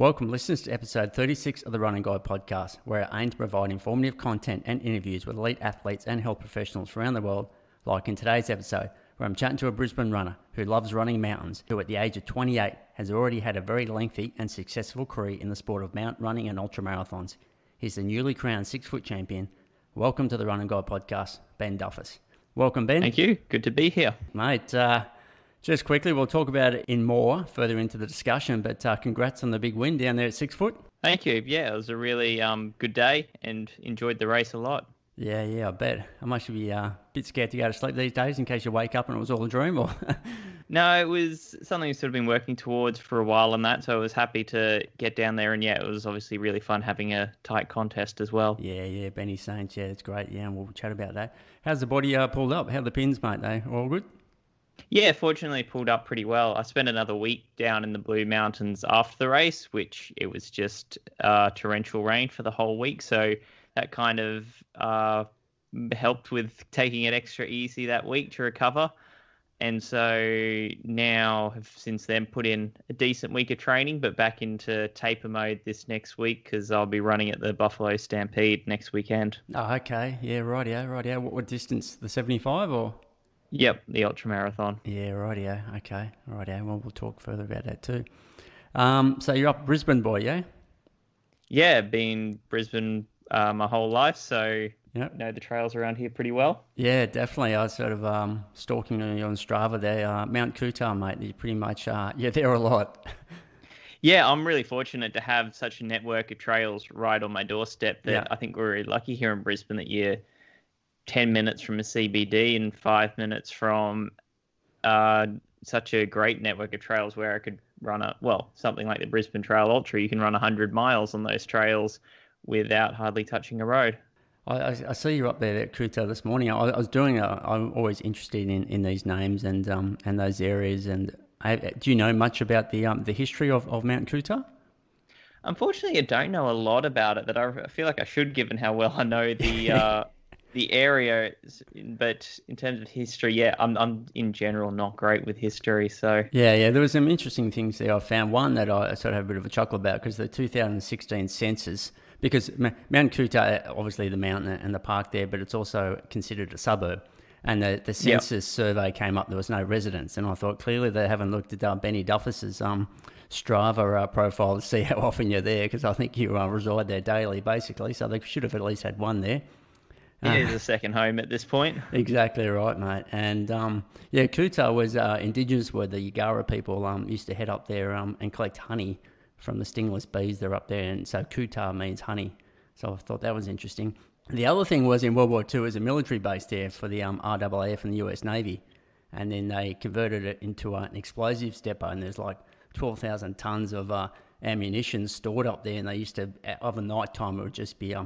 Welcome listeners to episode 36 of the Running Guide podcast, where I aim to provide informative content and interviews with elite athletes and health professionals around the world, like in today's episode, where I'm chatting to a Brisbane runner who loves running mountains, who at the age of 28 has already had a very lengthy and successful career in the sport of mountain running and ultramarathons. He's the newly crowned 6-foot champion. Welcome to the Running Guide podcast, Ben Duffus. Welcome, Ben. Thank you. Good to be here. Mate, just quickly, we'll talk about it in more further into the discussion, but congrats on the big win down there at 6 foot. Thank you. Yeah, it was a really good day and enjoyed the race a lot. Yeah, I bet. I'm actually a bit scared to go to sleep these days in case you wake up and it was all a dream. Or No, it was something we've sort of been working towards for a while on that, so I was happy to get down there. And yeah, it was obviously really fun having a tight contest as well. Yeah, Benny Saints, yeah, it's great. Yeah, and we'll chat about that. How's the body pulled up? How are the pins, mate? They all good? Yeah, fortunately pulled up pretty well. I spent another week down in the Blue Mountains after the race, which it was just torrential rain for the whole week. So that kind of helped with taking it extra easy that week to recover. And so now have since then put in a decent week of training, but back into taper mode this next week because I'll be running at the Buffalo Stampede next weekend. Oh, okay. Yeah, rightio. What distance? The 75 or? Yep, the ultramarathon. Yeah, rightio. Okay, rightio. Well, we'll talk further about that too. So you're up Brisbane boy, yeah? Yeah, been Brisbane my whole life, so Yep. know the trails around here pretty well. Yeah, definitely. I was sort of stalking you on Strava there. Mount Coot-tha, mate. You pretty much, you're there a lot. Yeah, I'm really fortunate to have such a network of trails right on my doorstep that Yeah. I think we're really lucky here in Brisbane that you're 10 minutes from a CBD and 5 minutes from such a great network of trails where I could run something like the Brisbane Trail Ultra. You can run 100 miles on those trails without hardly touching a road. I see you up there at Coot-tha this morning. I'm always interested in these names and those areas. And do you know much about the history of Mount Coot-tha? Unfortunately, I don't know a lot about it that I feel like I should, given how well I know the area. But in terms of history, yeah, I'm in general not great with history. So Yeah, there was some interesting things there. I found one that I sort of had a bit of a chuckle about because the 2016 census, because Mount Coot-tha, obviously the mountain and the park there, but it's also considered a suburb. And the census survey came up, there was no residents. And I thought clearly they haven't looked at Benny Duffus's Strava profile to see how often you're there, because I think you reside there daily, basically. So they should have at least had one there. it is a second home at this point. Exactly right, mate. And Coot-tha was indigenous where the Yagara people used to head up there and collect honey from the stingless bees. They're up there, and so Coot-tha means honey. So I thought that was interesting. The other thing was in World War II, was a military base there for the RAAF and the US Navy, and then they converted it into an explosives depot, and there's like 12,000 tons of ammunition stored up there, and they used to, over night time, it would just be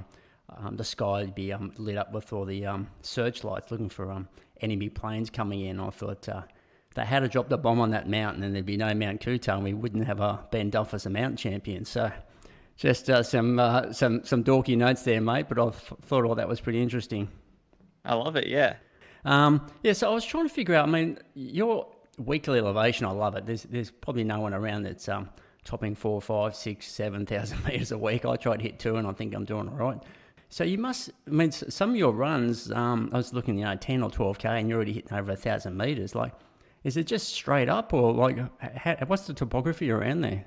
the sky would be lit up with all the searchlights looking for enemy planes coming in. I thought they had to drop the bomb on that mountain and there'd be no Mount Coot-tha and we wouldn't have Ben Duffus a mountain champion. So just some dorky notes there, mate, but I thought all that was pretty interesting. I love it, yeah. So I was trying to figure out, I mean, your weekly elevation, I love it. There's probably no one around that's topping 4, 5, 6, 7,000 metres a week. I try to hit 2 and I think I'm doing all right. So you must, I mean, some of your runs, I was looking, 10 or 12K and you're already hitting over 1,000 metres. Like, is it just straight up or like, what's the topography around there?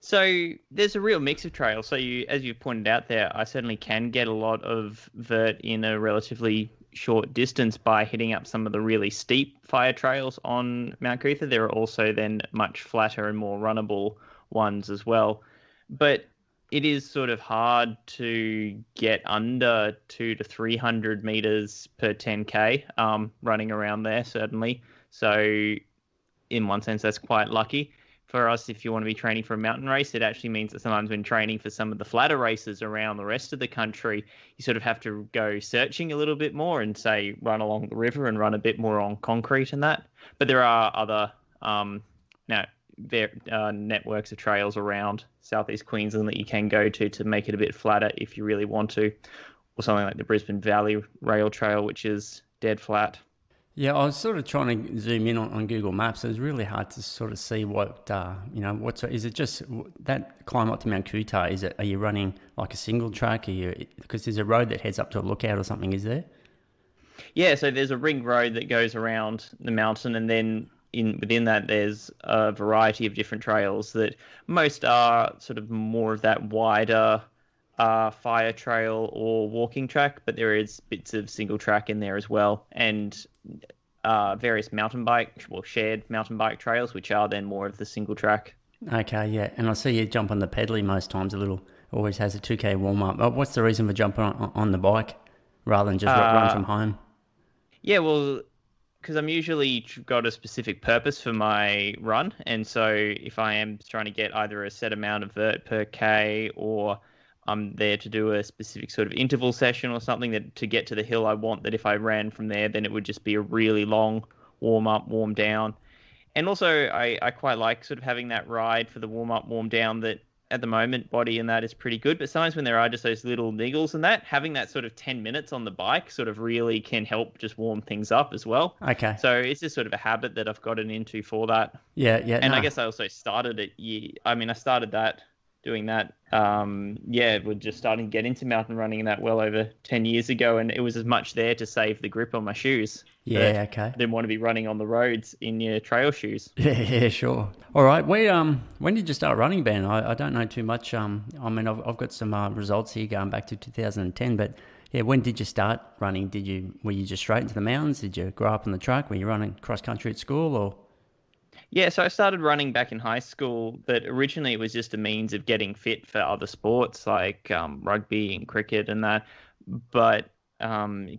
So there's a real mix of trails. So as you pointed out there, I certainly can get a lot of vert in a relatively short distance by hitting up some of the really steep fire trails on Mount Coot-tha. There are also then much flatter and more runnable ones as well. But it is sort of hard to get under 200 to 300 meters per 10K running around there, certainly. So in one sense, that's quite lucky. For us, if you want to be training for a mountain race, it actually means that sometimes when training for some of the flatter races around the rest of the country, you sort of have to go searching a little bit more and say run along the river and run a bit more on concrete and that. But there are other networks of trails around southeast Queensland that you can go to make it a bit flatter if you really want to, or something like the Brisbane Valley Rail Trail, which is dead flat. Yeah, I was sort of trying to zoom in on Google Maps. It was really hard to sort of see is it just that climb up to Mount Kuta? Are you running like a single track? Because there's a road that heads up to a lookout or something, is there? Yeah, so there's a ring road that goes around the mountain, and then within that there's a variety of different trails that most are sort of more of that wider fire trail or walking track, but there is bits of single track in there as well, and various mountain bike, well, shared mountain bike trails, which are then more of the single track. Okay, yeah. And I see you jump on the pedally most times. Always has a 2K warm up. What's the reason for jumping on the bike rather than just run Uh, from home? yeah, well, because I'm usually got a specific purpose for my run, and so if I am trying to get either a set amount of vert per k, or I'm there to do a specific sort of interval session or something that to get to the hill, I want that if I ran from there, then it would just be a really long warm up, warm down. And also, I quite like sort of having that ride for the warm up, warm down that at the moment, body and that is pretty good. But sometimes when there are just those little niggles and that, having that sort of 10 minutes on the bike sort of really can help just warm things up as well. Okay. So it's just sort of a habit that I've gotten into for that. Yeah, yeah, And I no. guess I also started it. I mean, I started that doing that. We're just starting to get into mountain running and that well over 10 years ago. And it was as much there to save the grip on my shoes. Yeah, okay. I didn't want to be running on the roads in your trail shoes. Yeah, sure. All right. When did you start running, Ben? I don't know too much. I mean, I've got some results here going back to 2010, but yeah, when did you start running? Were you just straight into the mountains? Did you grow up on the track? Were you running cross country at school or? Yeah, so I started running back in high school, but originally it was just a means of getting fit for other sports like rugby and cricket and that. But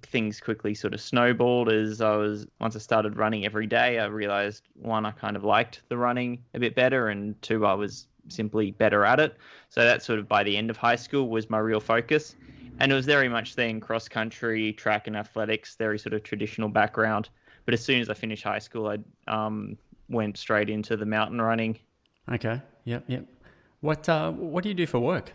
things quickly sort of snowballed once I started running every day, I realized one, I kind of liked the running a bit better, and two, I was simply better at it. So that sort of by the end of high school was my real focus. And it was very much then cross country, track and athletics, very sort of traditional background. But as soon as I finished high school, I went straight into the mountain running. Okay. Yep, yep. What do you do for work?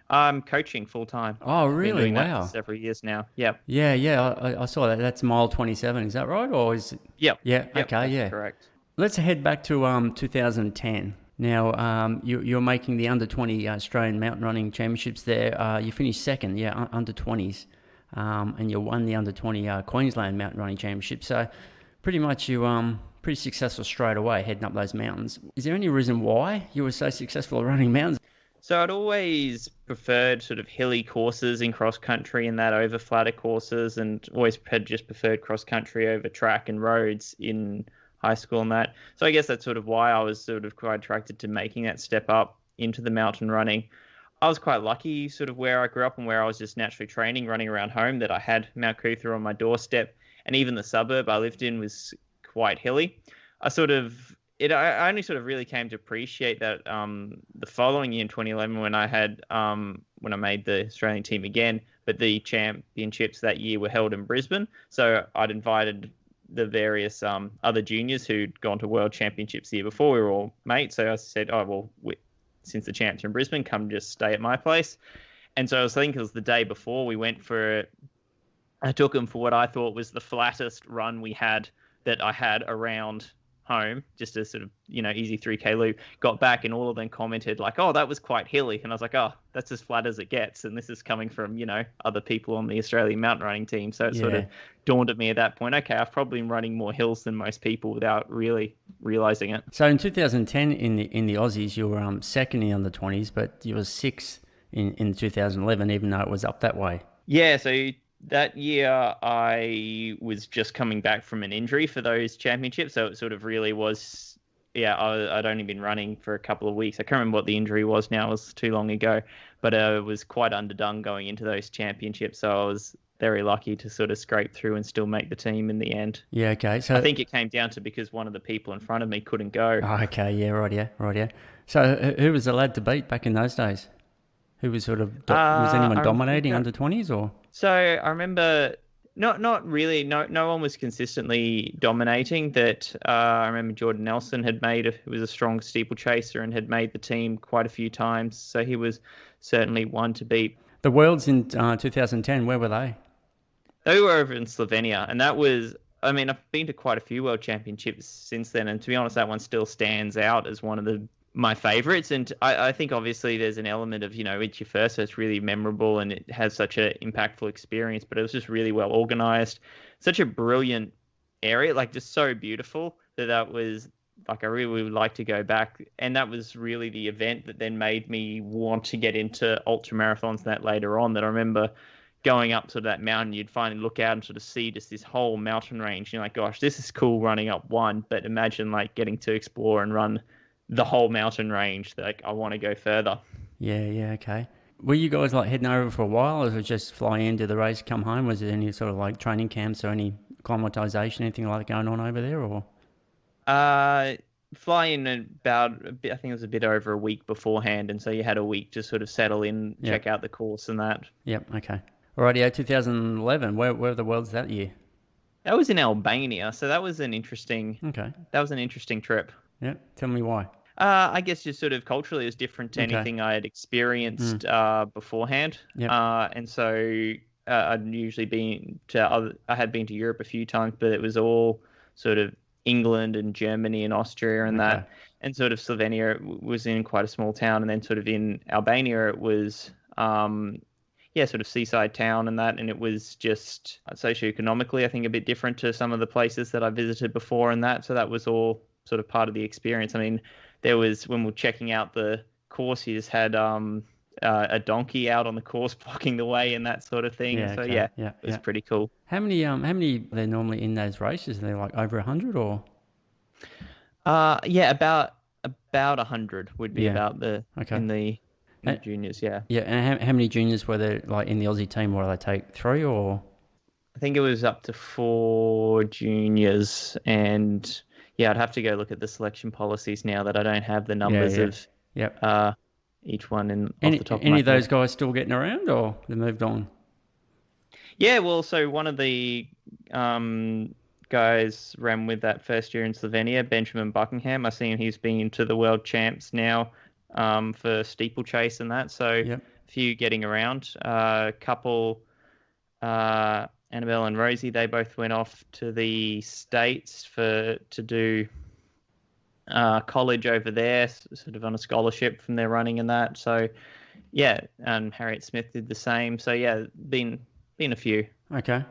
I'm coaching full time. Oh, Been really? doing that for Wow. several years now. Yep. Yeah, yeah. I saw that. That's mile 27. Is that right? Or is it? Yep. Yeah. Yep. Okay. That's Yeah. correct. Let's head back to 2010. Now, you're making the under 20 Australian mountain running championships there. You finished second, yeah, under 20s, and you won the under 20 Queensland mountain running championship. So, pretty much you pretty successful straight away heading up those mountains. Is there any reason why you were so successful at running mountains? So I'd always preferred sort of hilly courses in cross country and that over flatter courses, and always had just preferred cross country over track and roads in high school and that. So I guess that's sort of why I was sort of quite attracted to making that step up into the mountain running. I was quite lucky sort of where I grew up and where I was just naturally training, running around home, that I had Mount Coot-tha on my doorstep, and even the suburb I lived in was quite hilly. I only sort of really came to appreciate that the following year in 2011 when I made the Australian team again, but the championships that year were held in Brisbane. So I'd invited the various other juniors who'd gone to world championships the year before. We were all mates. So I said, oh, well, since the champs are in Brisbane, come just stay at my place. And so I think it was the day before we went I took them for what I thought was the flattest run that I had around home, just a sort of, easy 3K loop. Got back and all of them commented like, oh, that was quite hilly. And I was like, oh, that's as flat as it gets. And this is coming from, other people on the Australian mountain running team. So it sort of dawned at me at that point, okay, I've probably been running more hills than most people without really realizing it. So in 2010 in the Aussies, you were second in the under 20s, but you were sixth in 2011, even though it was up that way. Yeah, so that year I was just coming back from an injury for those championships, so it sort of really was, I'd only been running for a couple of weeks. I can't remember what the injury was now, it was too long ago, but I was quite underdone going into those championships, so I was very lucky to sort of scrape through and still make the team in the end. Yeah, okay. So I think it came down to because one of the people in front of me couldn't go. Oh, okay, yeah, right, yeah. So who was the lad to beat back in those days? Who was was anyone dominating under 20s or? So I remember not really. No one was consistently dominating. I remember Jordan Nelson was a strong steeplechaser and had made the team quite a few times. So he was certainly one to beat. The Worlds in 2010, where were they? They were over in Slovenia, and that was I mean, I've been to quite a few world championships since then, and to be honest, that one still stands out as one of my favorites. And I think obviously there's an element of, it's your first, so it's really memorable and it has such an impactful experience, but it was just really well organized. Such a brilliant area, like just so beautiful that was like, I really would like to go back. And that was really the event that then made me want to get into ultra marathons and that later on. That I remember going up to that mountain, you'd finally look out and sort of see just this whole mountain range. You're like, gosh, this is cool running up one, but imagine like getting to explore and run the whole mountain range. Like, I want to go further. Yeah, okay. Were you guys like heading over for a while, or was it just fly into the race, come home? Was there any sort of like training camps or any acclimatization, anything like that going on over there, or? Fly in about a bit, I think it was a bit over a week beforehand, and so you had a week to sort of settle in, check out the course and that. Yep, okay. Alrighty, 2011. Where were the worlds that year? That was in Albania, so that was an interesting. Okay. That was an interesting trip. Yeah, tell me why. I guess just sort of culturally it was different to anything I had experienced beforehand. Yep. And so I'd usually I had been to Europe a few times, but it was all sort of England and Germany and Austria and that. And sort of Slovenia was in quite a small town, and then sort of in Albania it was sort of seaside town and that, and it was just socioeconomically I think a bit different to some of the places that I visited before and that. So that was all sort of part of the experience. I mean, there was, when we were checking out the course, you just had a donkey out on the course blocking the way and that sort of thing. It was pretty cool. How many are there normally in those races? Are they like over 100 or? About 100 would be about in the juniors. Yeah, and how many juniors were there like in the Aussie team? What do they take, 3 or? I think it was up to 4 juniors, and I'd have to go look at the selection policies now that I don't have the numbers of each one off the top of my head. Any of those guys still getting around, or they moved on? Yeah, well, so one of the guys ran with that first year in Slovenia, Benjamin Buckingham. I seen he's been to the world champs now for steeplechase and that. So a few getting around. A couple, Annabelle and Rosie, they both went off to the States to do college over there, sort of on a scholarship from their running and that. So and Harriet Smith did the same. So been a few. Okay,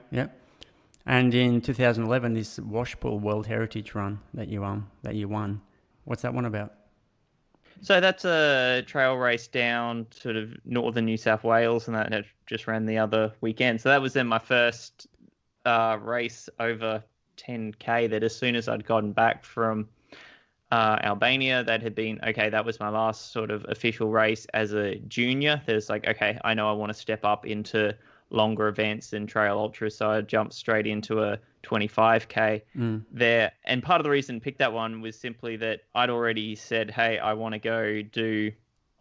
And in 2011, this Washpool World Heritage Run that you won, what's that one about? So that's a trail race down sort of northern New South Wales, and that just ran the other weekend. So that was then my first race over 10K, that as soon as I'd gotten back from Albania, that had been, that was my last sort of official race as a junior. There's like, I know I want to step up into longer events and trail ultras, so I jumped straight into a 25K there. And part of the reason I picked that one was simply that I'd already said, hey, I want to go do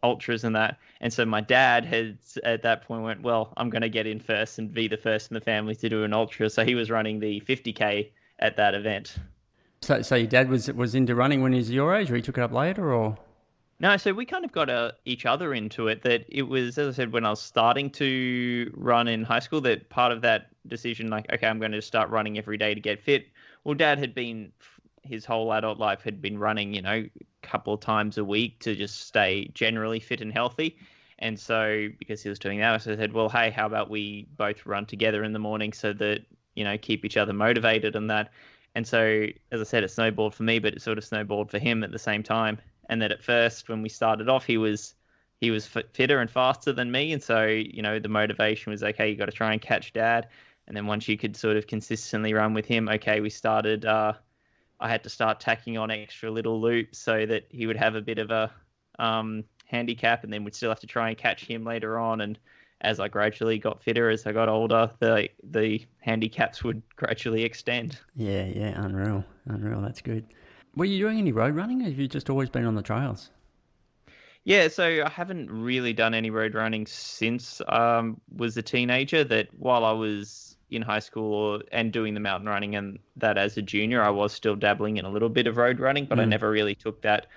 ultras and that. And so my dad had at that point went, well, I'm going to get in first and be the first in the family to do an ultra. So he was running the 50K at that event. So your dad was into running when he was your age, or he took it up later, or? No, so we kind of got each other into it. That it was, as I said, when I was starting to run in high school, that part of that decision, like, I'm going to start running every day to get fit. Well, Dad had been, his whole adult life had been running, a couple of times a week to just stay generally fit and healthy. And so because he was doing that, I said, well, hey, how about we both run together in the morning so that, keep each other motivated and that. And so, as I said, it snowballed for me, but it sort of snowballed for him at the same time. And that at first, when we started off, he was fitter and faster than me. And so, the motivation was, you got to try and catch Dad. And then once you could sort of consistently run with him, we started, I had to start tacking on extra little loops so that he would have a bit of a handicap, and then we'd still have to try and catch him later on. And as I gradually got fitter, as I got older, the handicaps would gradually extend. Yeah, unreal. That's good. Were you doing any road running, or have you just always been on the trails? Yeah, so I haven't really done any road running since was a teenager. That while I was in high school and doing the mountain running and that as a junior, I was still dabbling in a little bit of road running, but I never really took that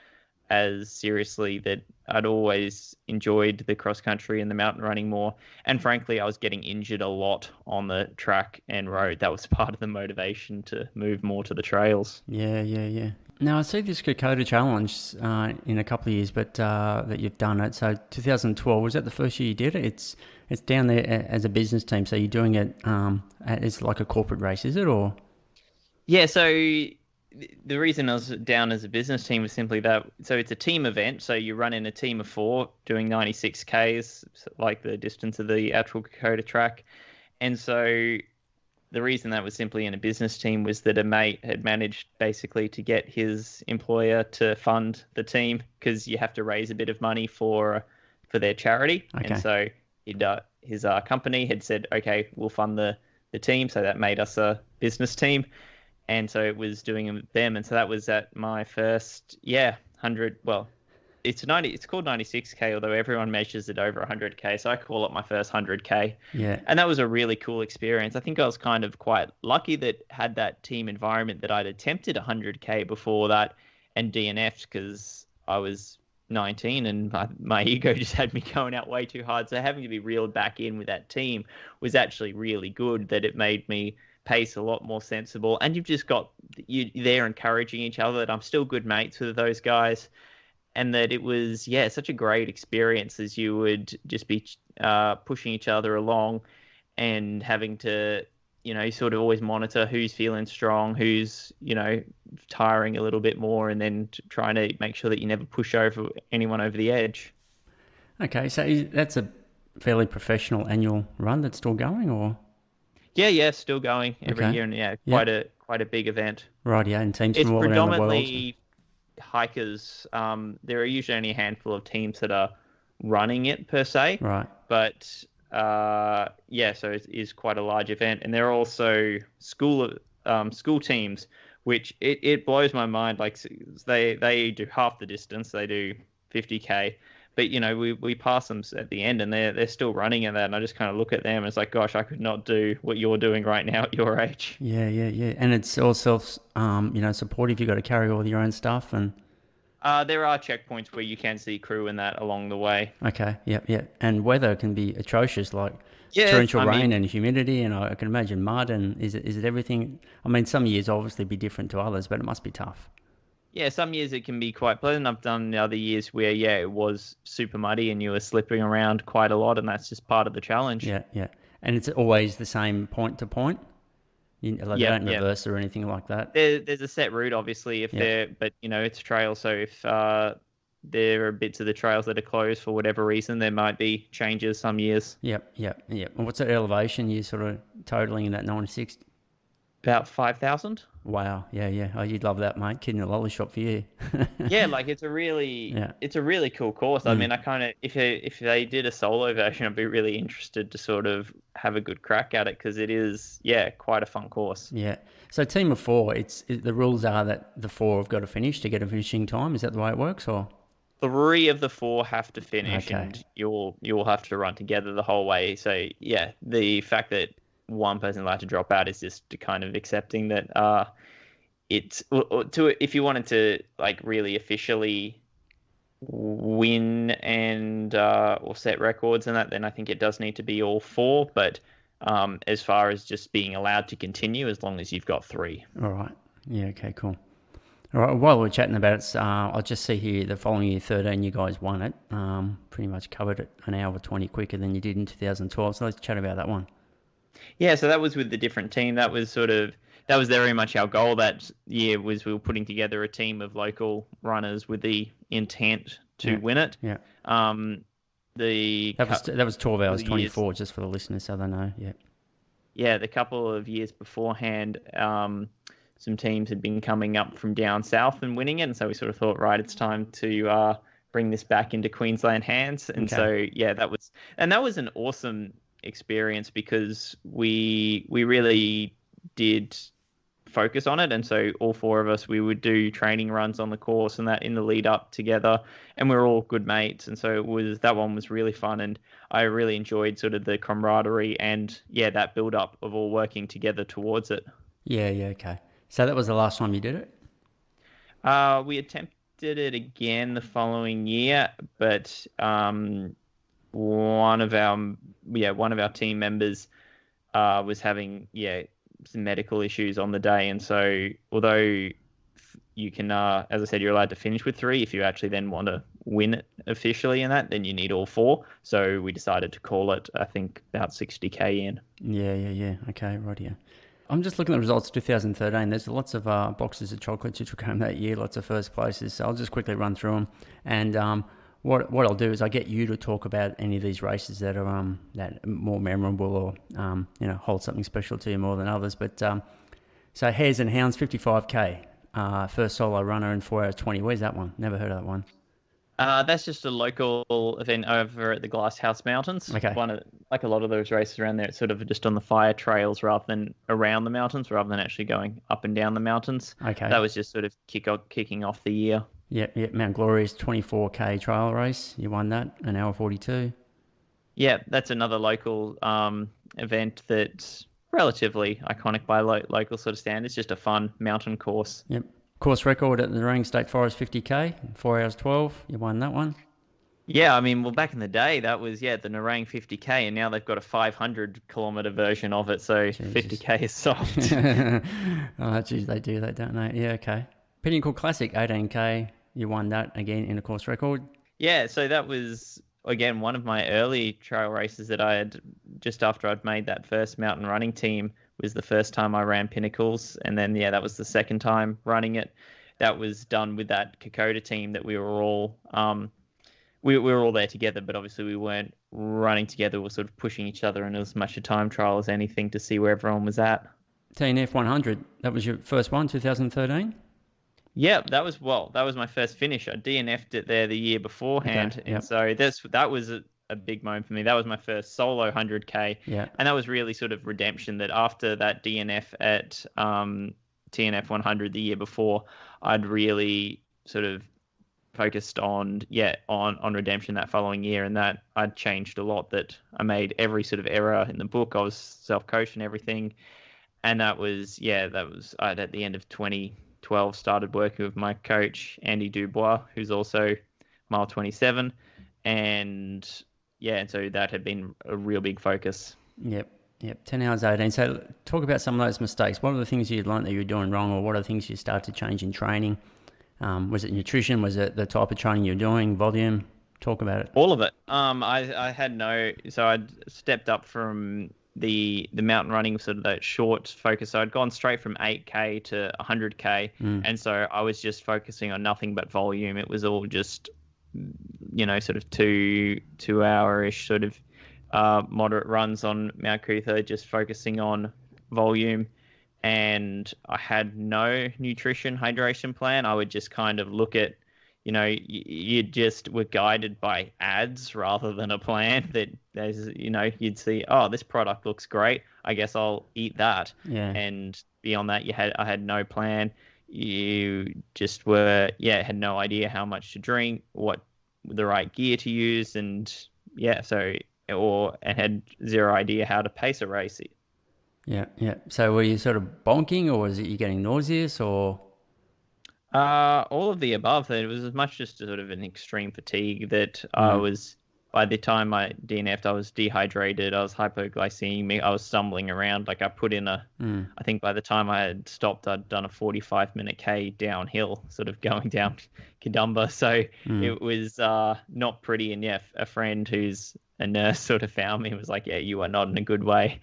as seriously, that I'd always enjoyed the cross country and the mountain running more. And frankly, I was getting injured a lot on the track and road. That was part of the motivation to move more to the trails. Yeah, yeah, yeah. Now I see this Kokoda Challenge in a couple of years, but that you've done it. So 2012 was that the first year you did it? It's down there as a business team, so you're doing it as like a corporate race, is it or? Yeah, so the reason I was down as a business team was simply that. So it's a team event. So you run in a team of four doing 96 Ks, like the distance of the actual Kokoda track. And so the reason that was simply in a business team was that a mate had managed basically to get his employer to fund the team, because you have to raise a bit of money for their charity. Okay. And so his company had said, okay, we'll fund the team. So that made us a business team. And so it was doing them. And so that was at my first, 100. Well, it's called 96K, although everyone measures it over 100K. So I call it my first 100K. Yeah. And that was a really cool experience. I think I was kind of quite lucky that had that team environment, that I'd attempted 100K before that and DNF'd because I was 19 and my ego just had me going out way too hard. So having to be reeled back in with that team was actually really good, that it made me pace a lot more sensible. And you've just got you there encouraging each other, that I'm still good mates with those guys. And that it was, such a great experience, as you would just be pushing each other along and having to, sort of always monitor who's feeling strong, who's, tiring a little bit more, and then trying to make sure that you never push anyone over the edge. Okay, so that's a fairly professional annual run that's still going, or? Yeah, still going every year, and quite a big event. Right, yeah, and teams It's from all around the world. predominantly hikers. There are usually only a handful of teams that are running it per se. Right. But so it is quite a large event, and there are also school teams, which it blows my mind. Like they do half the distance, they do 50K. But we pass them at the end, and they're still running in that, and I just kind of look at them and it's like, gosh, I could not do what you're doing right now at your age. Yeah, and it's all supportive. You got to carry all your own stuff, and there are checkpoints where you can see crew in that along the way. okay, yeah, and weather can be atrocious, like Yeah, torrential rain and humidity, and I can imagine mud. And is it everything? I mean, some years obviously be different to others, but it must be tough. Yeah, some years it can be quite pleasant. I've done the other years where, it was super muddy and you were slipping around quite a lot, and that's just part of the challenge. Yeah. And it's always the same point to point? They don't reverse or anything like that? There's a set route, obviously, but, it's trail, so if there are bits of the trails that are closed for whatever reason, there might be changes some years. Yep. And what's the elevation you're sort of totaling in that 96? About 5,000. Wow, yeah. Oh, you'd love that, mate. Kid in a lolly shop for you. Yeah, like it's a really cool course. I mean, I kind of, if they did a solo version, I'd be really interested to sort of have a good crack at it, because it is, quite a fun course. Yeah. So team of four, the rules are that the four have got to finish to get a finishing time. Is that the way it works, or? 3 of the 4 have to finish, Okay. and you'll have to run together the whole way. So the fact that one person allowed to drop out is just kind of accepting that if you wanted to like really officially win and or set records and that, then I think it does need to be all 4. But as far as just being allowed to continue, as long as you've got 3. All right. Yeah. Okay. Cool. All right. While we're chatting about it, I'll just see here the following year, 13, you guys won it. Pretty much covered it an hour 20 quicker than you did in 2012. So let's chat about that one. Yeah, so that was with the different team. That was very much our goal that year, was we were putting together a team of local runners with the intent to win it. Yeah. That was 12 hours 24, just for the listeners so they know. Yeah. Yeah, the couple of years beforehand, some teams had been coming up from down south and winning it, and so we sort of thought, right, it's time to bring this back into Queensland hands. And so that was an awesome experience, because we really did focus on it, and so all 4 of us, we would do training runs on the course and that in the lead up together, and we were all good mates, and so that one was really fun, and I really enjoyed sort of the camaraderie and that build up of all working together towards it. Yeah, okay. So that was the last time you did it? We did it again the following year, but one of our team members was having some medical issues on the day, and so although you can, as I said, you're allowed to finish with 3. If you actually then want to win it officially in that, then you need all 4. So we decided to call it, I think, about 60k in. Yeah. Okay, right, yeah. I'm just looking at the results of 2013. There's lots of boxes of chocolates you took home that year, lots of first places. So I'll just quickly run through them. And what I'll do is I get you to talk about any of these races that are that are more memorable or hold something special to you more than others. But so Hares and Hounds 55k, first solo runner in 4 hours 20. Where's that one? Never heard of that one. That's just a local event over at the Glasshouse Mountains. Okay. Like a lot of those races around there, it's sort of just on the fire trails rather than around the mountains, rather than actually going up and down the mountains. Okay. That was just sort of kicking off the year. Yep. Mount Gloria's 24k trail race. You won that, 1 hour 42. Yeah, that's another local event that's relatively iconic by local sort of standards. Just a fun mountain course. Yep. Course record at the Narang State Forest 50k, 4 hours 12. You won that one. Yeah, I mean, well, back in the day, that was, the Narang 50k, and now they've got a 500-kilometre version of it, so Jesus. 50k is soft. Oh, geez, they do that, don't they? Yeah, okay. Pinnacle Classic, 18k. You won that again in a course record. Yeah, so that was, again, one of my early trail races that I had, just after I'd made that first mountain running team, was the first time I ran Pinnacles. And then, that was the second time running it. That was done with that Kokoda team that we were all, we were all there together, but obviously we weren't running together. We were sort of pushing each other, and it was as much a time trial as anything to see where everyone was at. TNF 100, that was your first one, 2013? Yeah, that was my first finish. I DNF'd it there the year beforehand, okay, yep. And so that was a big moment for me. That was my first solo 100k, and that was really sort of redemption. That after that DNF at TNF 100 the year before, I'd really sort of focused on redemption that following year, and that I'd changed a lot. That I made every sort of error in the book. I was self-coached and everything, and that was I'd at the end of 2012 started working with my coach Andy Dubois, who's also mile 27, and so that had been a real big focus. Yep. 10 hours 18. So talk about some of those mistakes. What are the things you learned that you were doing wrong, or what are the things you started to change in training? Was it nutrition? Was it the type of training you're doing? Volume? Talk about it. All of it. I'd stepped up from the mountain running, sort of that short focus. So I'd gone straight from 8k to 100k, and so I was just focusing on nothing but volume. It was all just, sort of 2 hour-ish sort of moderate runs on Mount Coot-tha, just focusing on volume. And I had no nutrition hydration plan. I would just kind of look at, you just were guided by ads rather than a plan. That there's, you'd see, oh, this product looks great, I guess I'll eat that. Yeah. And beyond that, I had no plan. You just were, had no idea how much to drink, what the right gear to use, and had zero idea how to pace a race. Yeah. So were you sort of bonking, or was it you getting nauseous, or? All of the above. It was as much just sort of an extreme fatigue that I was, by the time I DNF'd, I was dehydrated, I was hypoglycemic, I was stumbling around. Like I put in I think by the time I had stopped, I'd done a 45-minute K downhill, sort of going down Kadumba. So it was not pretty. And a friend who's a nurse sort of found me and was like, you are not in a good way.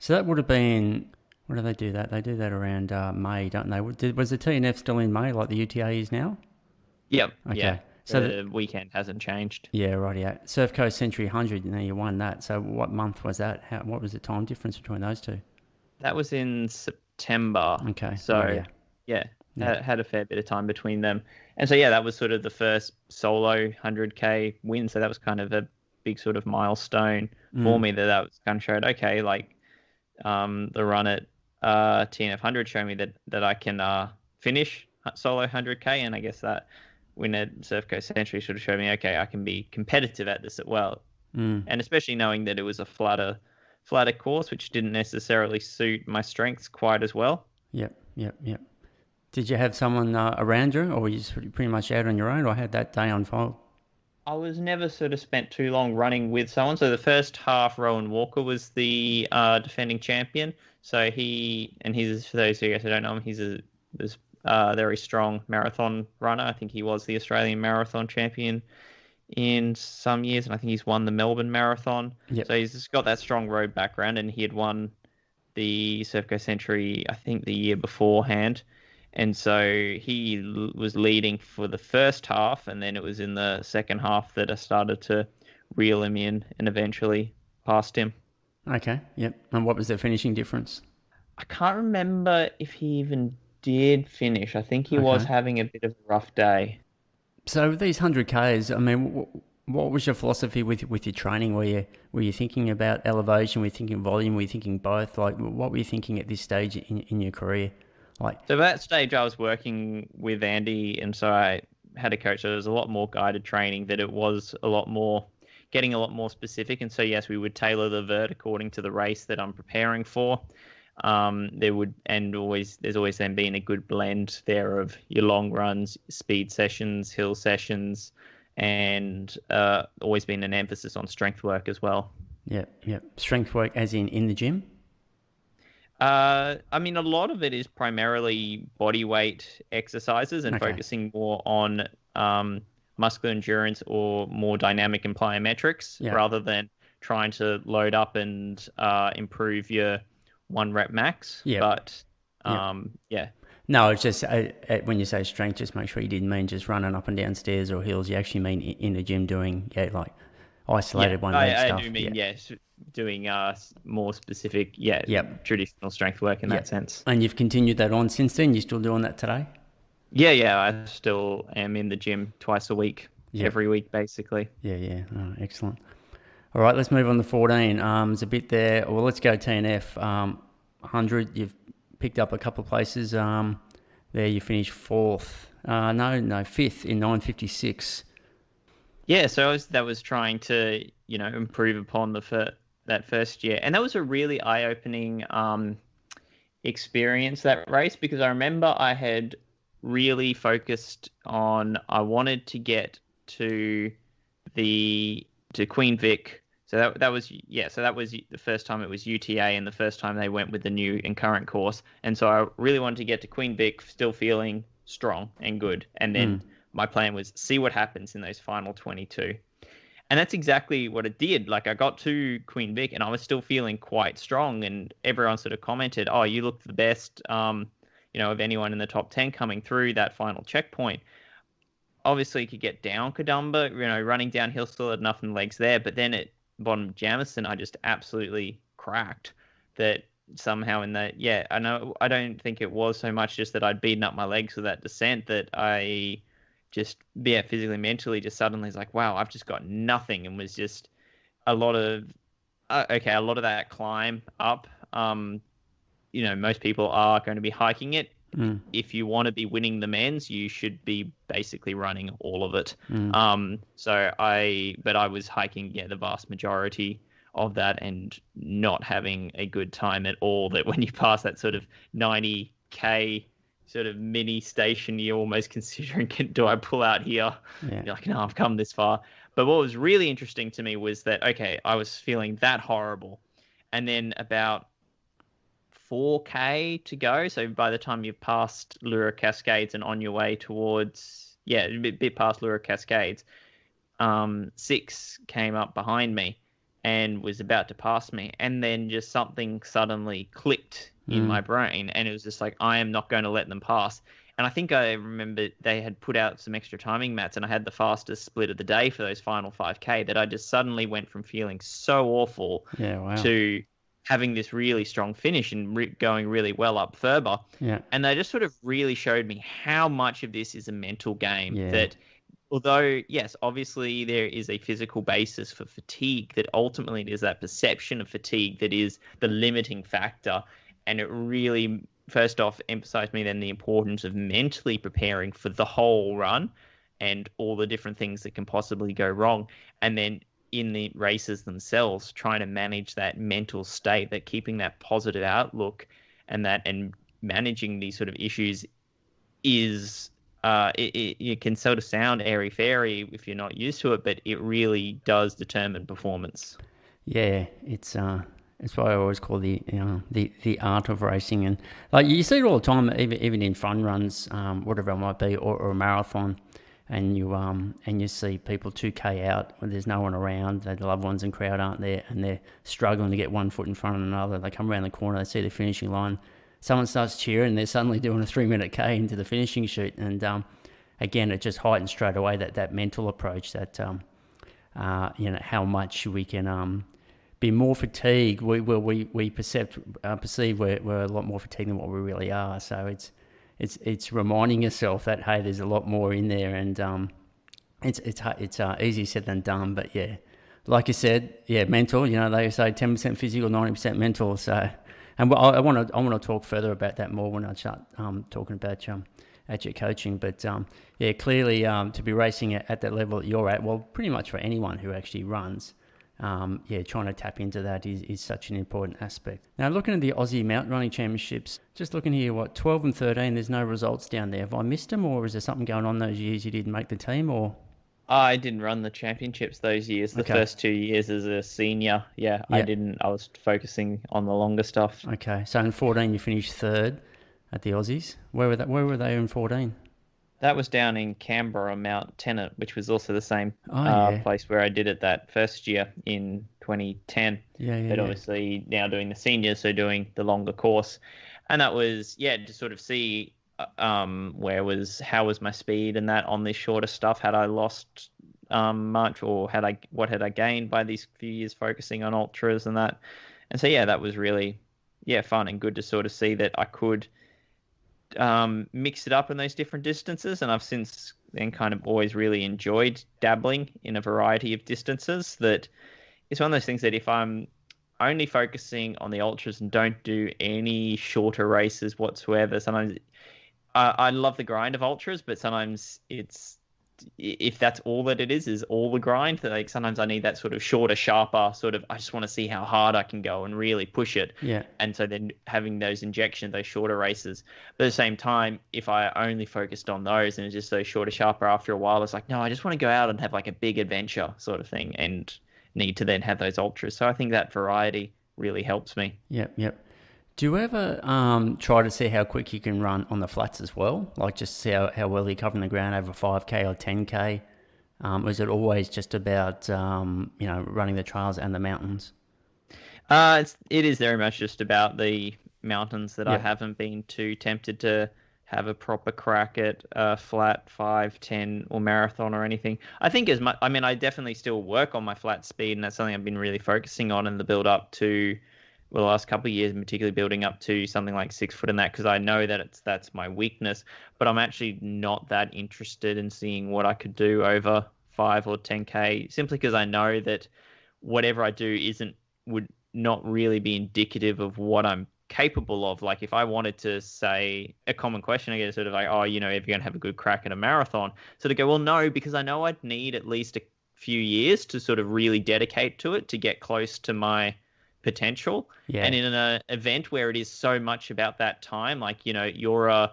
So that would have been, when do they do that? They do that around May, don't they? Was the TNF still in May, like the UTA is now? Yep. Okay. Yeah. So the weekend hasn't changed. Yeah, right. Yeah. Surf Coast Century 100, you won that. So what month was that? What was the time difference between those two? That was in September. Okay. So had a fair bit of time between them. And so that was sort of the first solo 100k win. So that was kind of a big sort of milestone for me. That was kind of showed, okay, like the run at TNF 100 showed me that I can finish solo 100k, and I guess that win at Surf Coast Century sort of showed me, okay, I can be competitive at this as well. And especially knowing that it was a flatter course, which didn't necessarily suit my strengths quite as well. Yep. Did you have someone around you, or were you just pretty much out on your own, or had that day unfold? I was never sort of spent too long running with someone. So the first half, Rowan Walker was the defending champion. So he's for those of you guys who don't know him, he's a very strong marathon runner. I think he was the Australian marathon champion in some years, and I think he's won the Melbourne Marathon. Yep. So he's just got that strong road background, and he had won the Surf Century, I think, the year beforehand. And so he was leading for the first half, and then it was in the second half that I started to reel him in and eventually passed him. Okay. Yep. And what was the finishing difference? I can't remember if he even did finish. I think he was Okay. having a bit of a rough day. So with these 100Ks, I mean, what was your philosophy with your training? Were you thinking about elevation? Were you thinking volume? Were you thinking both? Like, what were you thinking at this stage in your career? Like, So at that stage, I was working with Andy, and so I had a coach. So it was a lot more guided training. That it was a lot more getting a lot more specific. And so yes, we would tailor the vert according to the race that I'm preparing for. There's always then been a good blend there of your long runs, speed sessions, hill sessions, and always been an emphasis on strength work as well. yep. Strength work as in the gym? I mean, a lot of it is primarily body weight exercises and Okay. focusing more on muscular endurance or more dynamic and plyometrics Yeah. rather than trying to load up and improve your one rep max. Yep. But Yep. yeah, No, it's just when you say strength, just make sure you didn't mean just running up and down stairs or hills. You actually mean in the gym doing like yeah, isolated one leg I stuff. do mean Yeah. yes, doing more specific, Yep. traditional strength work in that Yep. sense. And you've continued that on since then. You're still doing that today? Yeah, I still am in the gym twice a week, Yep. every week basically. Yeah. Oh, excellent. All right, let's move on to 14. There's a bit there. Well, let's go TNF. 100, you've picked up a couple of places. There you finished fourth. No, fifth in 9:56. Yeah, so that was trying to, improve upon that first year. And that was a really eye-opening experience, that race, because I remember I had really focused on, I wanted to get to Queen Vic. So that was the first time it was UTA and the first time they went with the new and current course. And so I really wanted to get to Queen Vic still feeling strong and good. And then my plan was see what happens in those final 22. And that's exactly what it did. Like I got to Queen Vic and I was still feeling quite strong, and everyone sort of commented, "Oh, you look the best, of anyone in the top 10 coming through that final checkpoint." Obviously, you could get down Kadumba, running downhill still had enough in the legs there, but then at bottom of Jamison, I just absolutely cracked that somehow in that. Yeah, I know. I don't think it was so much just that I'd beaten up my legs with that descent that I just, physically, mentally, just suddenly is like, wow, I've just got nothing, and was just a lot of a lot of that climb up. Most people are going to be hiking it. If you want to be winning the men's, you should be basically running all of it. But I was hiking, the vast majority of that and not having a good time at all. That when you pass that sort of 90K sort of mini station, you're almost considering, do I pull out here? Yeah. You're like, no, I've come this far. But what was really interesting to me was that, okay, I was feeling that horrible. And then about 4K to go. So by the time you've passed Lura Cascades and on your way towards, a bit past Lura Cascades, 6 came up behind me and was about to pass me. And then just something suddenly clicked in my brain. And it was just like, I am not going to let them pass. And I think I remember they had put out some extra timing mats, and I had the fastest split of the day for those final 5K, that I just suddenly went from feeling so awful to having this really strong finish and going really well up further. Yeah. And they just sort of really showed me how much of this is a mental game. Yeah. That although, yes, obviously there is a physical basis for fatigue, that ultimately it is that perception of fatigue that is the limiting factor. And it really, first off, emphasized me then the importance of mentally preparing for the whole run and all the different things that can possibly go wrong. And then in the races themselves, trying to manage that mental state, that keeping that positive outlook and managing these sort of issues is it can sort of sound airy fairy if you're not used to it, but it really does determine performance. Yeah, it's what I always call the art of racing, and like you see it all the time, even in fun runs, whatever it might be, or a marathon, and you see people 2K out when there's no one around, their loved ones and crowd aren't there, and they're struggling to get one foot in front of another. They come around the corner, they see the finishing line, someone starts cheering, and they're suddenly doing a 3 minute K into the finishing chute, and again, it just heightens straight away that mental approach that how much we can be more fatigued. We perceive we're a lot more fatigued than what we really are. So it's reminding yourself that hey, there's a lot more in there, and it's easier said than done. But yeah, like you said, yeah, mental. They say 10% physical, 90% mental. So, and I want to talk further about that more when I start talking about at your coaching. But yeah, clearly to be racing at that level that you're at, well, pretty much for anyone who actually runs, yeah, trying to tap into that is such an important aspect. Now, looking at the Aussie Mountain Running Championships, just looking here, 12 and 13, there's no results down there. Have I missed them, or is there something going on those years you didn't make the team, or? I didn't run the championships those years. The Okay. first 2 years as a senior, yeah, I Yeah. didn't. I was focusing on the longer stuff. Okay. So in 14, you finished third at the Aussies. Where were they in 14? That was down in Canberra, Mount Tennant, which was also the same Oh, yeah. place where I did it that first year in 2010. Yeah, yeah, But yeah. obviously now doing the seniors, so doing the longer course. And that was, yeah, to sort of see how was my speed and that on this shorter stuff. Had I lost much, or what had I gained by these few years focusing on ultras and that? And so, yeah, that was really, yeah, fun and good to sort of see that I could mix it up in those different distances, and I've since then kind of always really enjoyed dabbling in a variety of distances. That it's one of those things that if I'm only focusing on the ultras and don't do any shorter races whatsoever, sometimes I love the grind of ultras, but sometimes it's if that's all that it is all the grind. Like sometimes I need that sort of shorter, sharper sort of. I just want to see how hard I can go and really push it. Yeah. And so then having those injections, those shorter races. But at the same time, if I only focused on those and it's just those shorter, sharper, after a while, it's like no, I just want to go out and have like a big adventure sort of thing, and need to then have those ultras. So I think that variety really helps me. Yep, yep. Do you ever try to see how quick you can run on the flats as well? Like just see how well you're covering the ground over 5K or 10K? Or is it always just about running the trails and the mountains? It is very much just about the mountains that I Yep. haven't been too tempted to have a proper crack at flat 5, 10, or marathon or anything. I think as much, I mean, I definitely still work on my flat speed, and that's something I've been really focusing on in the build up to, well, the last couple of years, particularly building up to something like 6 foot and that, because I know that that's my weakness, but I'm actually not that interested in seeing what I could do over 5 or 10K, simply because I know that whatever I do would not really be indicative of what I'm capable of. Like if I wanted to say a common question, I get sort of like, oh, if you're going to have a good crack at a marathon. So to go, well, no, because I know I'd need at least a few years to sort of really dedicate to it to get close to my potential. Yeah. And in an event where it is so much about that time, like, you're a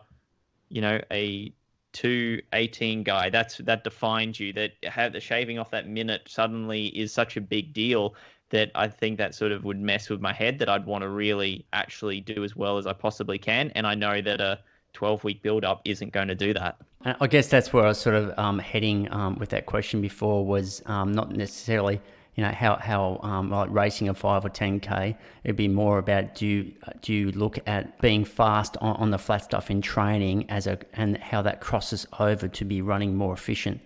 2:18 guy, that defines you, that have the shaving off that minute suddenly is such a big deal that I think that sort of would mess with my head, that I'd want to really actually do as well as I possibly can. And I know that a 12-week build-up isn't going to do that. I guess that's where I was sort of heading with that question before was not necessarily how like racing a 5 or 10K. It'd be more about do you look at being fast on the flat stuff in training and how that crosses over to be running more efficient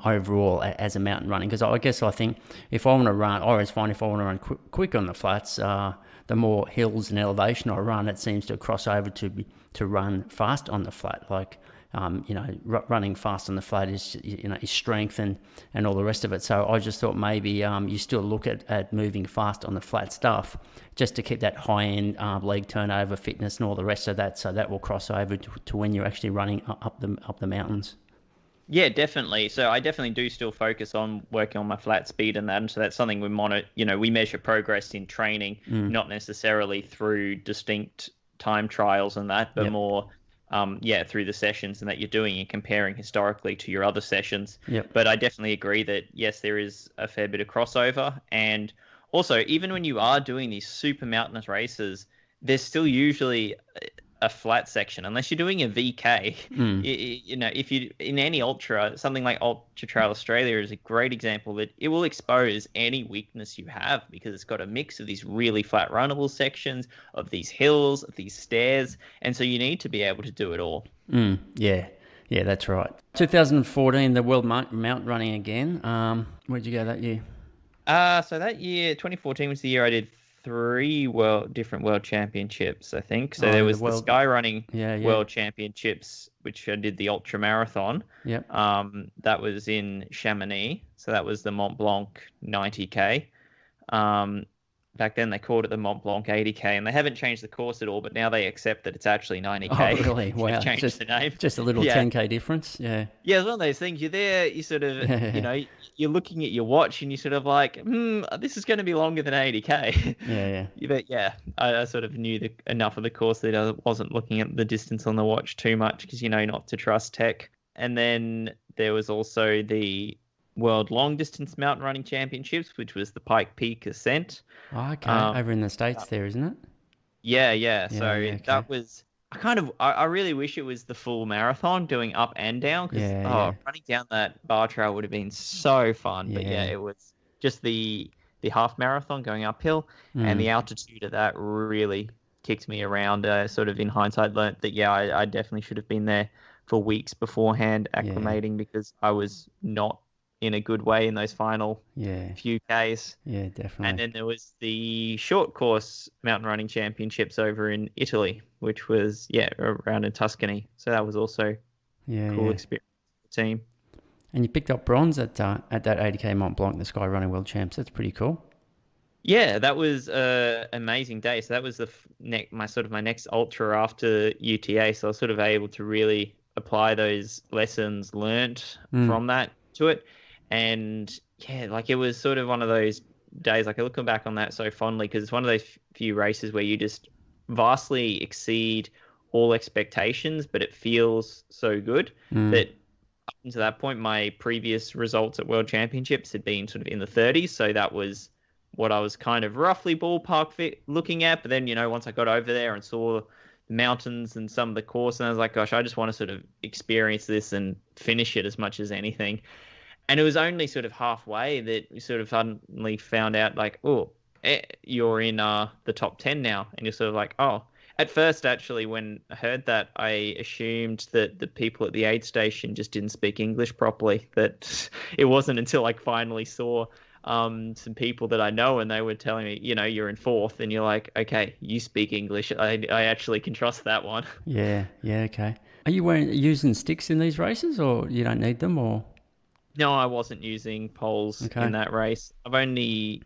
overall as a mountain running. Because I think if I want to run, or it's fine if I want to run quick on the flats, the more hills and elevation I run, it seems to cross over to run fast on the flat. Like running fast on the flat is strength and all the rest of it. So I just thought maybe you still look at moving fast on the flat stuff just to keep that high end leg turnover, fitness, and all the rest of that. So that will cross over to when you're actually running up the mountains. Yeah, definitely. So I definitely do still focus on working on my flat speed and that. And so that's something we monitor, we measure progress in training, not necessarily through distinct time trials and that, but Yep. more through the sessions and that you're doing and comparing historically to your other sessions. Yep. But I definitely agree that, yes, there is a fair bit of crossover. And also, even when you are doing these super mountainous races, there's still usually a flat section, unless you're doing a VK. If you in any ultra, something like Ultra Trail Australia is a great example that it will expose any weakness you have, because it's got a mix of these really flat runnable sections, of these hills, of these stairs, and so you need to be able to do it all. Yeah, that's right. 2014, the World Mountain Running again. Where'd you go that year? So that year, 2014 was the year I did 3 different world championships, I think. So there was the Sky Running World Championships, which I did the ultra marathon. Yep. That was in Chamonix. So that was the Mont Blanc 90K. Back then they called it the Mont Blanc 80K, and they haven't changed the course at all, but now they accept that it's actually 90K. Oh, really? Wow. They've changed the name. Just a little 10K difference. Yeah. Yeah, it's one of those things. You're there, you sort of, you're looking at your watch and you're sort of like, this is going to be longer than 80K. Yeah. But yeah, I sort of knew enough of the course that I wasn't looking at the distance on the watch too much, because not to trust tech. And then there was also the World Long Distance Mountain Running Championships, which was the Pike Peak Ascent. Oh, okay. Over in the States there, isn't it? Yeah. So that was... I really wish it was the full marathon, doing up and down, because running down that bar trail would have been so fun. But it was just the half marathon going uphill, and the altitude of that really kicked me around. Sort of in hindsight, learnt that I definitely should have been there for weeks beforehand, acclimating, because I was not in a good way in those final few Ks. Yeah, definitely. And then there was the short course mountain running championships over in Italy, which was, around in Tuscany. So that was also a cool experience for the team. And you picked up bronze at that 80K Mont Blanc, the Sky Running World Champs. That's pretty cool. Yeah, that was an amazing day. So that was my next ultra after UTA. So I was sort of able to really apply those lessons learnt from that to it. And it was sort of one of those days, looking back on that so fondly, because it's one of those few races where you just vastly exceed all expectations, but it feels so good that up until that point, my previous results at World Championships had been sort of in the 30s. So that was what I was kind of roughly ballpark looking at. But then, once I got over there and saw the mountains and some of the course, and I was like, gosh, I just want to sort of experience this and finish it as much as anything. And it was only sort of halfway that we sort of suddenly found out, you're in the top 10 now. And you're sort of like, oh. At first, actually, when I heard that, I assumed that the people at the aid station just didn't speak English properly. That it wasn't until I finally saw some people that I know, and they were telling me, you're in 4th. And you're like, okay, you speak English. I actually can trust that one. Yeah, okay. Are you using sticks in these races, or you don't need them, or...? No, I wasn't using poles in that race. I've only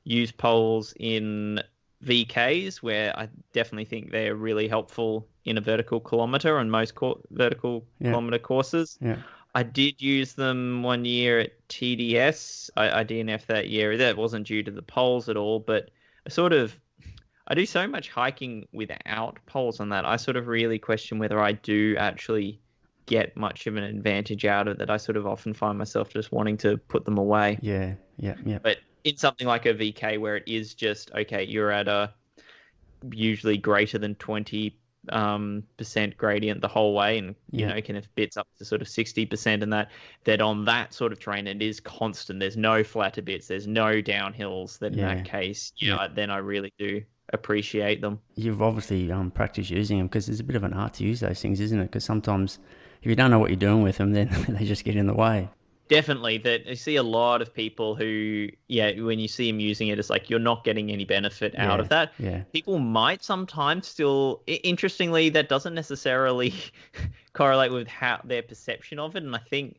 used poles in VKs, where I definitely think they're really helpful in a vertical kilometre on most vertical kilometre courses. Yeah. I did use them one year at TDS. I DNF that year. That wasn't due to the poles at all, but I do so much hiking without poles on that. I sort of really question whether I do actually get much of an advantage out of it. I sort of often find myself just wanting to put them away. Yeah. But in something like a VK, where it is just, okay, you're at a usually greater than 20% gradient the whole way, and can have bits up to sort of 60%, and that on that sort of terrain it is constant. There's no flatter bits, there's no downhills. That in that case, then I really do appreciate them. You've obviously practiced using them, because it's a bit of an art to use those things, isn't it? Because sometimes if you don't know what you're doing with them, then they just get in the way. Definitely. That I see a lot of people who, when you see them using it, it's like you're not getting any benefit out of that. Yeah. People might sometimes still, interestingly, that doesn't necessarily correlate with how their perception of it. And I think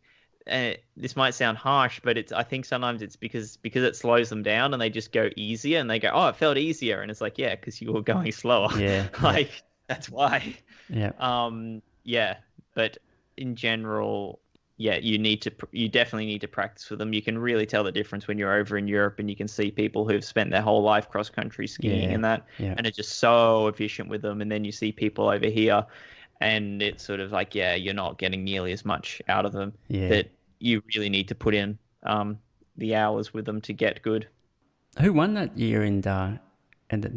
this might sound harsh, but I think sometimes it's because it slows them down, and they just go easier, and they go, oh, it felt easier. And it's like, yeah, because you were going slower. Yeah. That's why. Yeah. But in general, you definitely need to practice with them. You can really tell the difference when you're over in Europe, and you can see people who've spent their whole life cross country skiing and are just so efficient with them. And then you see people over here, and it's sort of like, yeah, you're not getting nearly as much out of them Yeah. that you really need to put in the hours with them to get good. Who won that year in the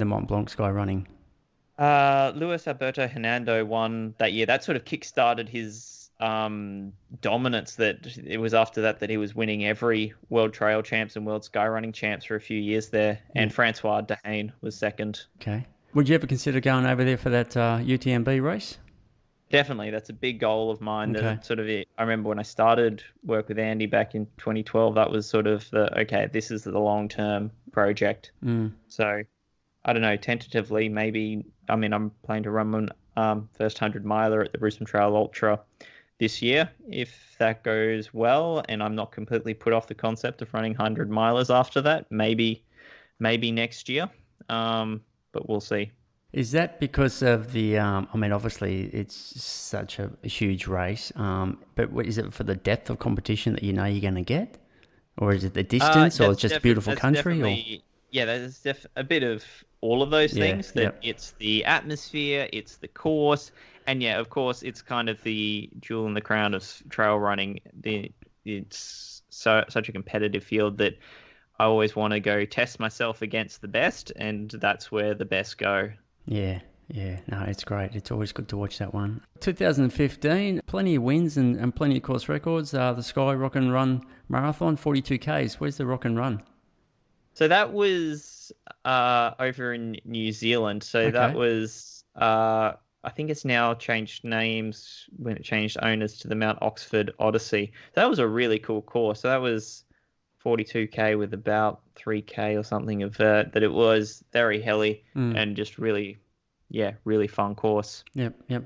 Mont Blanc Sky Running? Luis Alberto Hernando won that year. That sort of kick-started his dominance. That it was after that he was winning every World Trail Champs and World Skyrunning Champs for a few years there. And Francois Dehaene was second. Okay. Would you ever consider going over there for that UTMB race? Definitely, that's a big goal of mine. Okay. That sort of it. I remember when I started work with Andy back in 2012. That was sort of okay, this is the long-term project. So I don't know, tentatively, maybe. I mean, I'm planning to run first 100 miler at the Brisbane Trail Ultra this year. If that goes well, and I'm not completely put off the concept of running 100 milers after that, maybe next year. But we'll see. Is that because of the, I mean, obviously it's such a huge race, but is it for the depth of competition that you know you're going to get? Or is it the distance, or it's just beautiful country? Or? Yeah, there's a bit of all of those things. It's the atmosphere, it's the course, and yeah, of course, it's kind of the jewel in the crown of trail running. It's such a competitive field that I always want to go test myself against the best, and that's where the best go. Yeah, no, it's great. It's always good to watch that one. 2015, plenty of wins and plenty of course records. The Sky Rock and Run Marathon, 42 Ks. Where's the Rock and Run? So that was over in New Zealand. So that was, I think it's now changed names when it changed owners to the Mount Oxford Odyssey. So that was a really cool course. So that was 42K with about 3K or something of vert, that it was very hilly and just really fun course. Yep.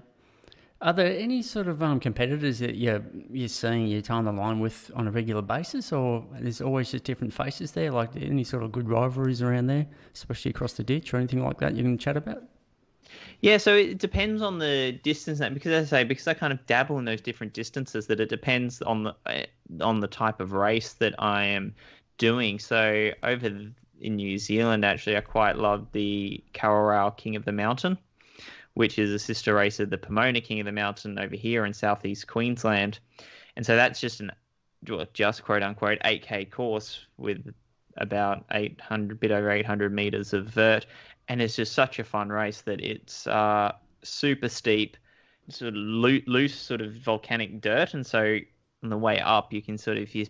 Are there any sort of competitors that you're seeing, you're tying the line with on a regular basis, or there's always just different faces there? Like any sort of good rivalries around there, especially across the ditch or anything like that you can chat about? Yeah, so it depends on the distance, because as I say, because I kind of dabble in those different distances, that it depends on the type of race that I am doing. So over in New Zealand, actually, I quite love the Kawarau King of the Mountain, which is a sister race of the Pomona King of the Mountain over here in southeast Queensland. And so that's just just quote unquote 8K course with about 800, bit over 800 meters of vert. And it's just such a fun race that it's super steep, sort of loose sort of volcanic dirt. And so on the way up, you can sort of, you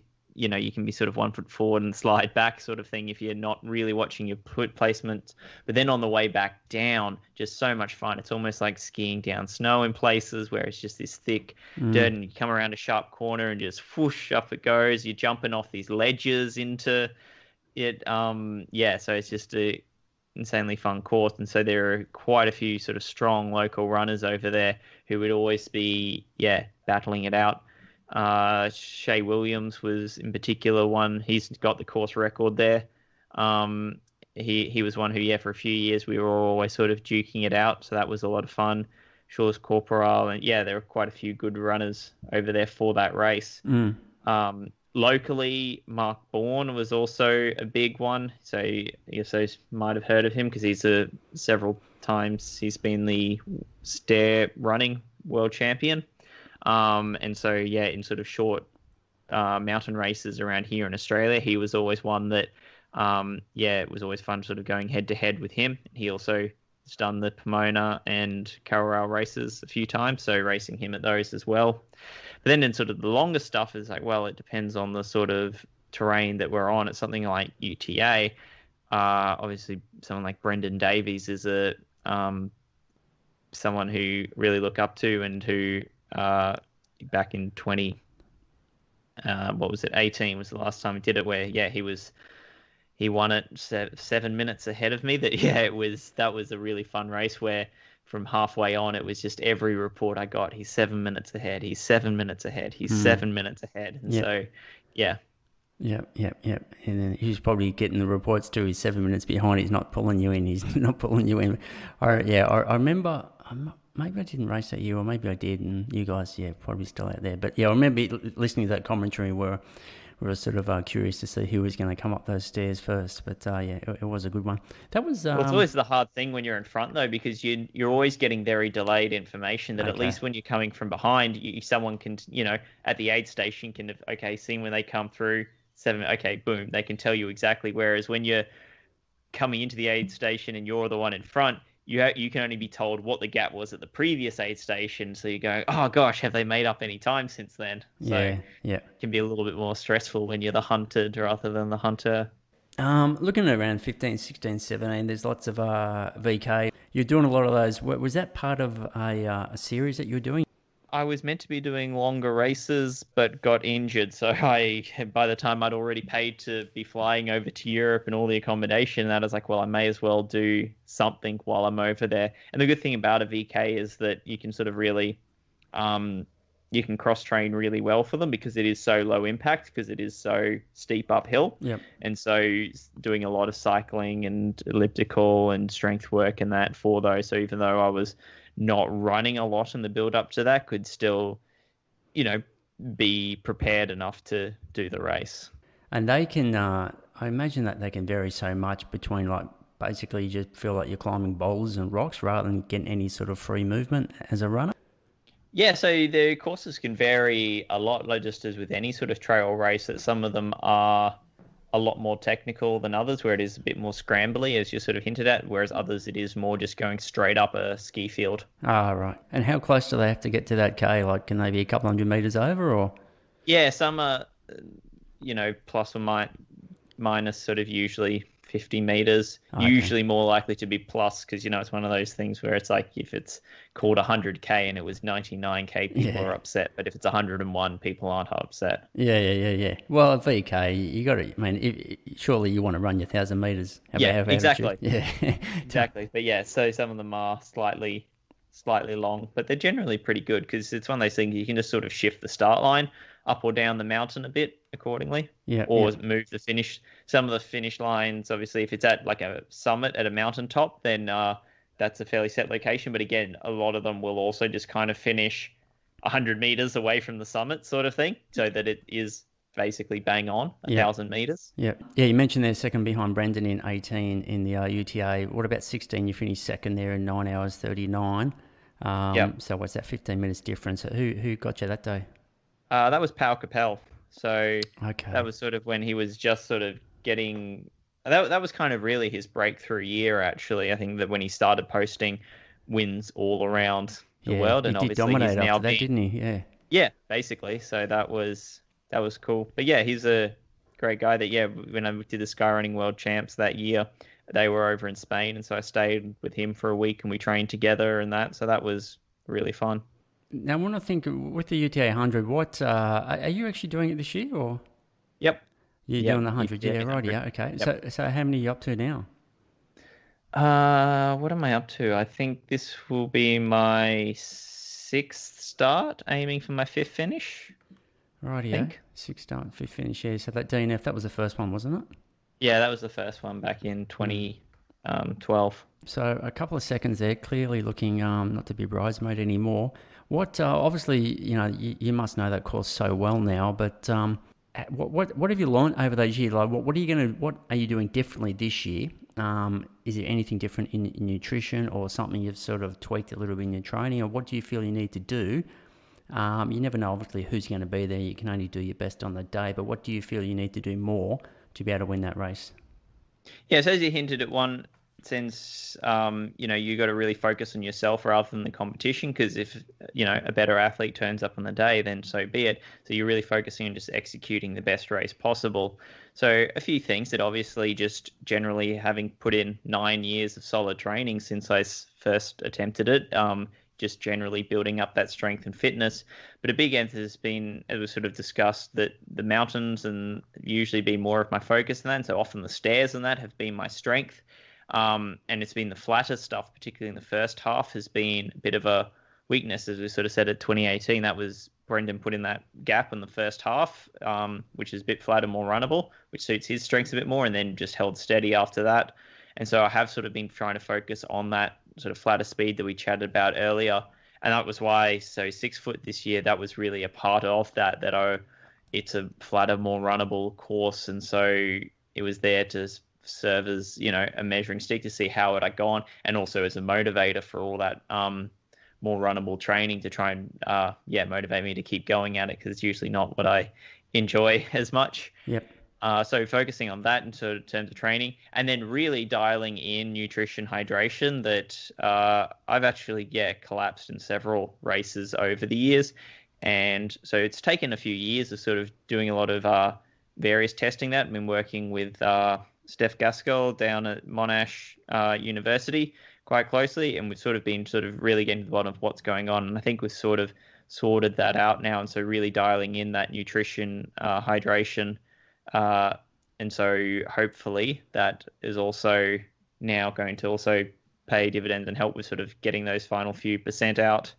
can be sort of 1 foot forward and slide back sort of thing if you're not really watching your foot placement. But then on the way back down, just so much fun. It's almost like skiing down snow in places where it's just this thick dirt, and you come around a sharp corner and just whoosh, up it goes. You're jumping off these ledges into it. So it's just a insanely fun course. And so there are quite a few sort of strong local runners over there who would always be, battling it out. Shay Williams was in particular one. He's got the course record there. He was one who, for a few years we were always sort of duking it out. So that was a lot of fun. Shaw's Corporal, and there were quite a few good runners over there for that race. Locally, Mark Bourne was also a big one. So you might have heard of him because he's several times he's been the stair running world champion. And so, in sort of short mountain races around here in Australia, he was always one that, it was always fun sort of going head to head with him. He also has done the Pomona and Kawarau races a few times, so racing him at those as well. But then in sort of the longer stuff is like, well, it depends on the sort of terrain that we're on. It's something like UTA. Obviously, someone like Brendan Davies is someone who really look up to, and who back in 18 was the last time he did it, where he won it 7 minutes ahead of me. That was a really fun race where from halfway on it was just every report I got, he's 7 minutes ahead, he's 7 minutes ahead, he's 7 minutes ahead. And so Yep. And then he's probably getting the reports too. He's 7 minutes behind. He's not pulling you in. He's not pulling you in. I remember. Maybe I didn't race that year, or maybe I did, and you guys, probably still out there. But I remember listening to that commentary where we were sort of curious to see who was going to come up those stairs first. But yeah, it was a good one. That was Well, it's always the hard thing when you're in front, though, because you're always getting very delayed information that at okay. least when you're coming from behind, someone can, at the aid station can, okay, see when they come through, okay, boom, they can tell you exactly. Whereas when you're coming into the aid station and you're the one in front, you can only be told what the gap was at the previous aid station. So you go, oh gosh, have they made up any time since then? So Yeah, yeah. it can be a little bit more stressful when you're the hunted rather than the hunter. Looking at around 15, 16, 17, there's lots of VK. You're doing a lot of those. Was that part of a series that you were doing? I was meant to be doing longer races, but got injured. So by the time I'd already paid to be flying over to Europe and all the accommodation, I was like, well, I may as well do something while I'm over there. And the good thing about a VK is that you can sort of really, you can cross train really well for them because it is so low impact, because it is so steep uphill. Yep. And so doing a lot of cycling and elliptical and strength work and that for those. So even though I was not running a lot in the build up to that, could still, be prepared enough to do the race. And they can, I imagine that they can vary so much between like basically you just feel like you're climbing boulders and rocks rather than getting any sort of free movement as a runner. Yeah, so the courses can vary a lot, like just as with any sort of trail race, that some of them are a lot more technical than others, where it is a bit more scrambly, as you sort of hinted at, whereas others it is more just going straight up a ski field. Ah, right. And how close do they have to get to that K? Like, can they be a couple hundred meters over, or? Yeah, some are, plus or minus sort of usually 50 meters, Okay. usually more likely to be plus, because, it's one of those things where it's like if it's called 100K and it was 99K, people are upset. But if it's 101, people aren't upset. Yeah. Well, VK, you got to, I mean, surely you want to run your 1,000 meters. Yeah, exactly. Yeah. Exactly. But yeah, so some of them are slightly long, but they're generally pretty good because it's one of those things you can just sort of shift the start line up or down the mountain a bit accordingly, or move the finish. Some of the finish lines, obviously, if it's at like a summit at a mountaintop, then that's a fairly set location. But again, a lot of them will also just kind of finish 100 meters away from the summit sort of thing, so that it is basically bang on 1,000 meters. Yeah. You mentioned they're second behind Brendan in 18 in the UTA. What about 16? You finished second there in 9 hours 39. So what's that, 15 minutes difference? Who got you that day? That was Pau Capel. So okay. That was sort of when he was just sort of getting... That was kind of really his breakthrough year, actually. I think that when he started posting wins all around the world, and obviously he's now that, didn't he? Yeah, basically. So that was cool. But yeah, he's a great guy. When I did the Skyrunning World Champs that year, they were over in Spain, and so I stayed with him for a week, and we trained together and that. So that was really fun. Now, I want to think with the UTA 100, what are you actually doing it this year, or? Yep. You're doing the 100, yeah, right, yeah, okay. Yep. So how many are you up to now? What am I up to? I think this will be my 6th start, aiming for my 5th finish. Right, yeah. 6th start, 5th finish, yeah. So that DNF, that was the first one, wasn't it? Yeah, that was the first one back in 2012. So a couple of seconds there, clearly looking not to be bridesmaid anymore. What obviously, you must know that course so well now, but what have you learned over those years? Like, what are you doing differently this year? Is there anything different in nutrition, or something you've sort of tweaked a little bit in your training, or what do you feel you need to do? You never know, obviously, who's going to be there. You can only do your best on the day, but what do you feel you need to do more to be able to win that race? Yeah, so as you hinted at one sense, you got to really focus on yourself rather than the competition, because if, a better athlete turns up on the day, then so be it. So you're really focusing on just executing the best race possible. So a few things that obviously just generally having put in 9 years of solid training since I first attempted it, just generally building up that strength and fitness. But a big emphasis has been, as we sort of discussed, that the mountains and usually be more of my focus than that. So often the stairs and that have been my strength. And it's been the flatter stuff, particularly in the first half, has been a bit of a weakness. As we sort of said at 2018, that was Brendan put in that gap in the first half, which is a bit flatter, more runnable, which suits his strengths a bit more, and then just held steady after that. And so I have sort of been trying to focus on that sort of flatter speed that we chatted about earlier. And that was why, so 6 foot this year, that was really a part of that I, it's a flatter, more runnable course, and so it was there to serve as, a measuring stick to see how it had gone, and also as a motivator for all that more runnable training to try and motivate me to keep going at it, because it's usually not what I enjoy as much. Yep. So focusing on that in sort of terms of training, and then really dialing in nutrition, hydration. That I've actually collapsed in several races over the years, and so it's taken a few years of sort of doing a lot of various testing. That I've been working with Steph Gaskell down at Monash University quite closely, and we've sort of been really getting to the bottom of what's going on, and I think we've sort of sorted that out now, and so really dialing in that nutrition, hydration. And so hopefully that is also now going to also pay dividends and help with sort of getting those final few percent out.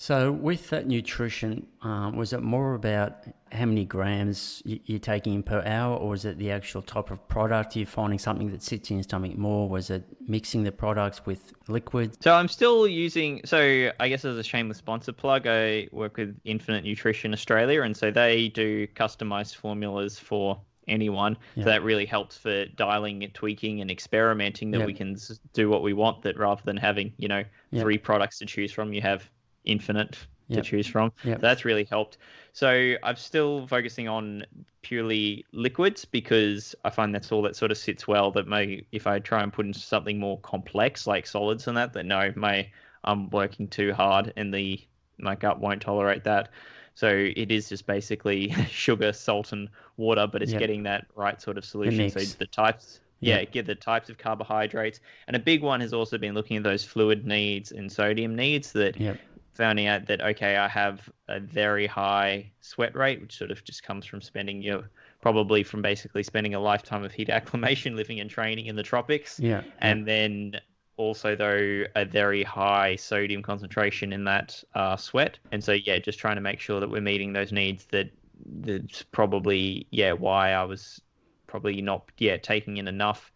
So with that nutrition, was it more about how many grams you're taking in per hour, or is it the actual type of product? You're finding something that sits in your stomach more? Was it mixing the products with liquids? So I'm still using, so I guess as a shameless sponsor plug, I work with Infinite Nutrition Australia, and so they do customized formulas for anyone. Yep. So that really helps for dialing and tweaking and experimenting, that we can do what we want, that rather than having, 3 products to choose from, you have infinite to choose from. So that's really helped. So I'm still focusing on purely liquids, because I find that's all that sort of sits well. That if I try and put into something more complex like solids and that I'm working too hard, and my gut won't tolerate that. So it is just basically sugar, salt, and water, but it's getting that right sort of solution. So the types, get the types of carbohydrates. And a big one has also been looking at those fluid needs and sodium needs, that finding out that, okay, I have a very high sweat rate, which sort of just comes from probably from basically spending a lifetime of heat acclimation, living and training in the tropics. And then also, though, a very high sodium concentration in that sweat. And so, just trying to make sure that we're meeting those needs. That's probably, why I was probably not, taking in enough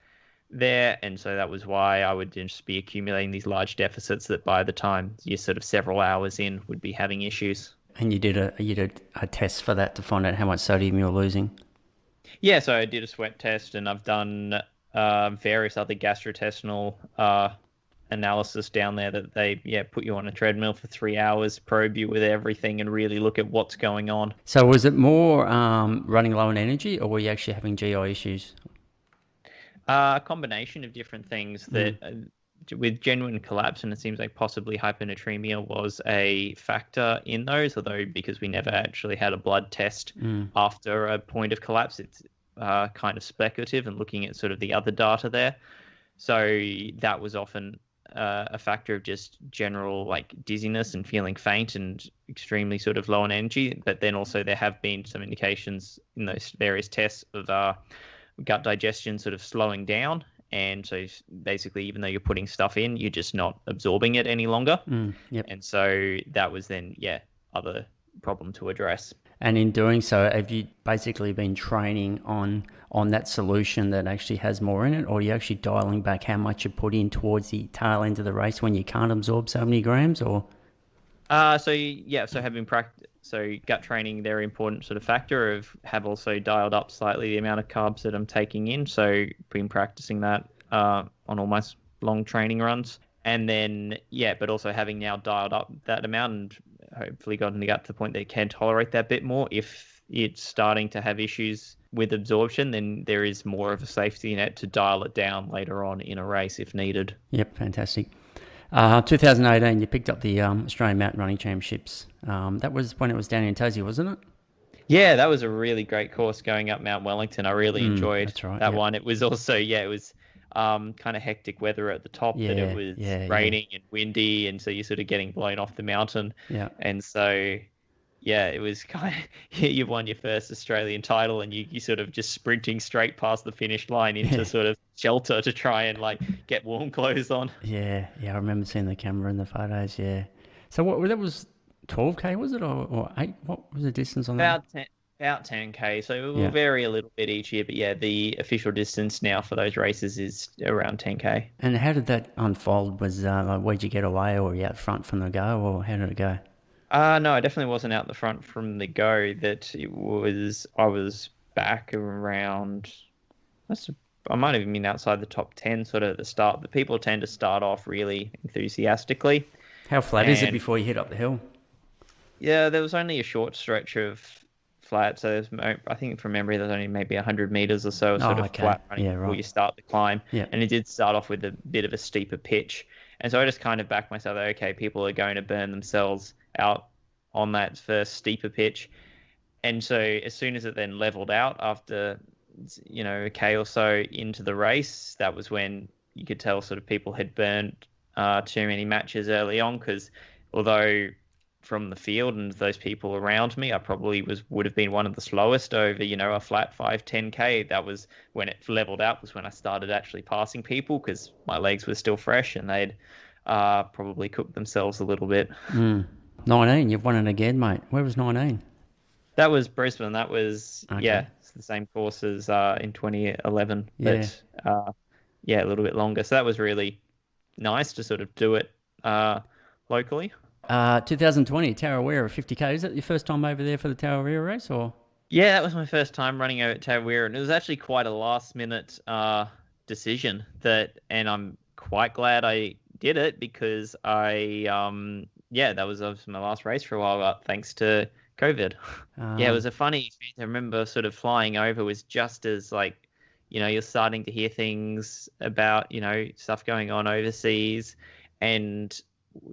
there. And so that was why I would just be accumulating these large deficits that by the time you're sort of several hours in would be having issues. And you did a test for that to find out how much sodium you're losing? Yeah, so I did a sweat test, and I've done various other gastrointestinal analysis down there, that they put you on a treadmill for 3 hours, probe you with everything, and really look at what's going on. So was it more running low on energy, or were you actually having GI issues? A combination of different things. That with genuine collapse, and it seems like possibly hyponatremia was a factor in those, although because we never actually had a blood test after a point of collapse, it's kind of speculative and looking at sort of the other data there. So that was often a factor of just general like dizziness and feeling faint and extremely sort of low on energy. But then also there have been some indications in those various tests of gut digestion sort of slowing down. And so basically, even though you're putting stuff in, you're just not absorbing it any longer. And so that was then, other problem to address. And in doing so, have you basically been training on that solution that actually has more in it, or are you actually dialing back how much you put in towards the tail end of the race when you can't absorb so many grams, or? So having so gut training, very important sort of factor. Have also dialed up slightly the amount of carbs that I'm taking in. So been practicing that on all my long training runs. And then, but also having now dialed up that amount and hopefully gotten the gut to the point that it can tolerate that bit more. If it's starting to have issues with absorption, then there is more of a safety net to dial it down later on in a race if needed. Yep, fantastic. 2018, you picked up the Australian Mountain Running Championships. That was when it was down in Tassie, wasn't it? Yeah, that was a really great course going up Mount Wellington. I really enjoyed that one. It was also, it was kind of hectic weather at the top, that it was raining and windy, and so you're sort of getting blown off the mountain. And so, it was kind of, you won your first Australian title, and you sort of just sprinting straight past the finish line into sort of shelter to try and like get warm clothes on. I remember seeing the camera in the photos. So what that was, 12k was it, or 8? What was the distance on that? About 10k, so it will vary a little bit each year, but the official distance now for those races is around 10k. And how did that unfold? Was like, where'd you get away, or were you out front from the go, or how did it go? No, I definitely wasn't out the front from the go. I was back around. That's, I might have been outside the top 10 sort of at the start. But people tend to start off really enthusiastically. How flat is it And before you hit up the hill? yeah, there was only a short stretch of flat. So I think from memory, there's only maybe 100 meters or so of sort Oh, of okay. flat running Yeah, before right. you start the climb. Yeah. And it did start off with a bit of a steeper pitch. And so I just kind of backed myself, okay, people are going to burn themselves out on that first steeper pitch. And so as soon as it then leveled out after, a K or so into the race, that was when you could tell sort of people had burned too many matches early on because although from the field and those people around me, I probably would have been one of the slowest over, a flat 5-10K. That was when it leveled out was when I started actually passing people because my legs were still fresh and they'd probably cooked themselves a little bit. 19, you've won it again, mate. Where was 19? That was Brisbane. That was, Okay. it's the same course as in 2011, Yeah. but a little bit longer. So that was really nice to sort of do it locally. 2020, Tarawera, 50K. Is that your first time over there for the Tarawera race, or? Yeah, that was my first time running over at Tawera, and it was actually quite a last minute decision and I'm quite glad I did it because that was my last race for a while, thanks to COVID. Yeah, it was a funny experience. I remember sort of flying over was just as like, you're starting to hear things about, stuff going on overseas, and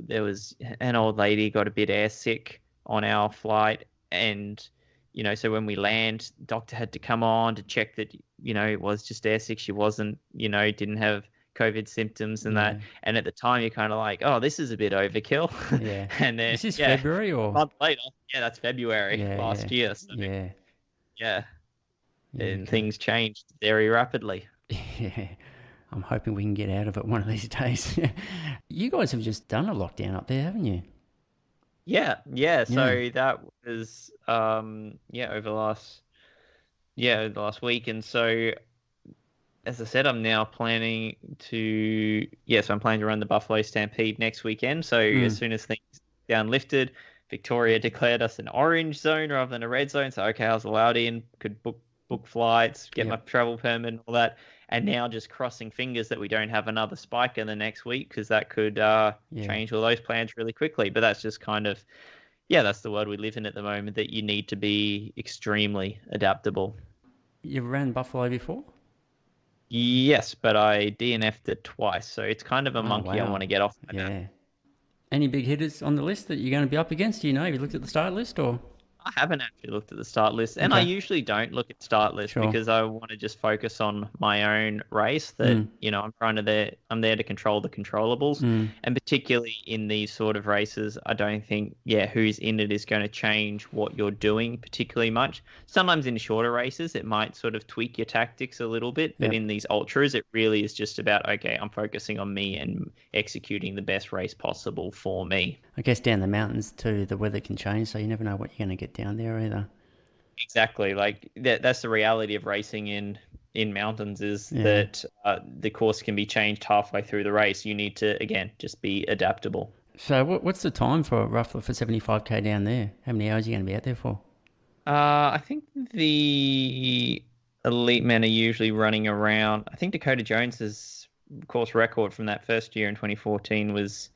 there was an old lady got a bit airsick on our flight, and so when we land, doctor had to come on to check that, it was just airsick. She wasn't, didn't have COVID symptoms and that. And at the time, you're kind of like, oh, this is a bit overkill. Yeah. And then, Is this February a or? month later, that's February last year. So, Yeah. yeah. And Okay. things changed very rapidly. Yeah. I'm hoping we can get out of it one of these days. You guys have just done a lockdown up there, haven't you? Yeah. Yeah. So that was, over the last week. And so, as I said, I'm now planning I'm planning to run the Buffalo Stampede next weekend. So as soon as things down lifted, Victoria declared us an orange zone rather than a red zone. So okay, I was allowed in, could book flights, get my travel permit and all that. And now just crossing fingers that we don't have another spike in the next week because that could change all those plans really quickly. But that's just kind of, that's the world we live in at the moment, that you need to be extremely adaptable. You've ran Buffalo before? Yes, but I DNF'd it twice, so it's kind of a monkey I Wow. want to get off my back. Yeah. Any big hitters on the list that you're going to be up against? Do you know? Have you looked at the start list or? I haven't actually looked at the start list, and I usually don't look at start list because I want to just focus on my own race. That I'm there to control the controllables, and particularly in these sort of races, I don't think who's in it is going to change what you're doing particularly much. Sometimes in shorter races, it might sort of tweak your tactics a little bit, but in these ultras, it really is just about I'm focusing on me and executing the best race possible for me. I guess down the mountains too, the weather can change, so you never know what you're going to get down there either. Exactly. Like that's the reality of racing in mountains is that the course can be changed halfway through the race. You need to, again, just be adaptable. So what's the time for roughly for 75K down there? How many hours are you going to be out there for? I think the elite men are usually running around. I think Dakota Jones's course record from that first year in 2014 was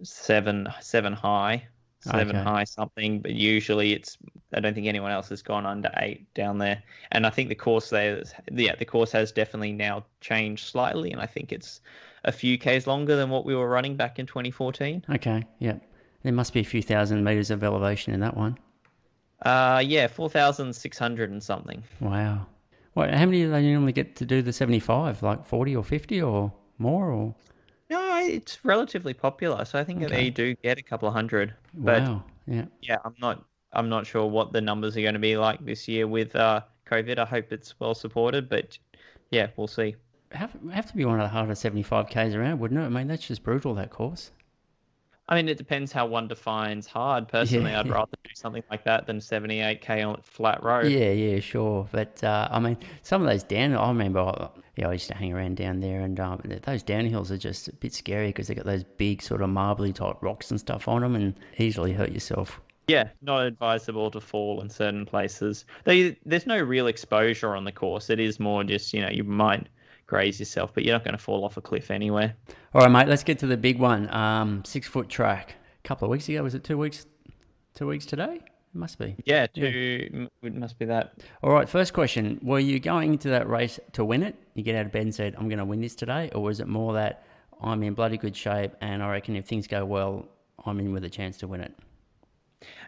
seven high something, but usually I don't think anyone else has gone under 8 down there. And I think the course the course has definitely now changed slightly, and I think it's a few Ks longer than what we were running back in 2014. Okay, yeah. There must be a few thousand meters of elevation in that one. 4,600 and something. Wow. How many do they normally get to do the 75? Like 40 or 50 or more or? No, it's relatively popular, so I think they do get a couple of hundred. But wow. Yeah. I'm not sure what the numbers are going to be like this year with COVID. I hope it's well supported, but yeah, we'll see. Have to be one of the harder 75Ks around, wouldn't it? I mean, that's just brutal, that course. I mean, it depends how one defines hard. Personally, I'd Yeah, rather do something like that than 78k on flat road. yeah, sure. But I mean, some of those down, I remember, I used to hang around down there, and those downhills are just a bit scary because they got those big sort of marbly type rocks and stuff on them, and easily hurt yourself. Yeah, not advisable to fall in certain places. There's no real exposure on the course. It is more just, you might graze yourself, but you're not going to fall off a cliff anywhere. All right, mate, let's get to the big one. 6 foot track. A couple of weeks ago, was it 2 weeks? 2 weeks today? It must be. Yeah, Yeah. it must be that. All right, first question. Were you going into that race to win it? You get out of bed and said, I'm going to win this today? Or was it more that I'm in bloody good shape and I reckon if things go well, I'm in with a chance to win it?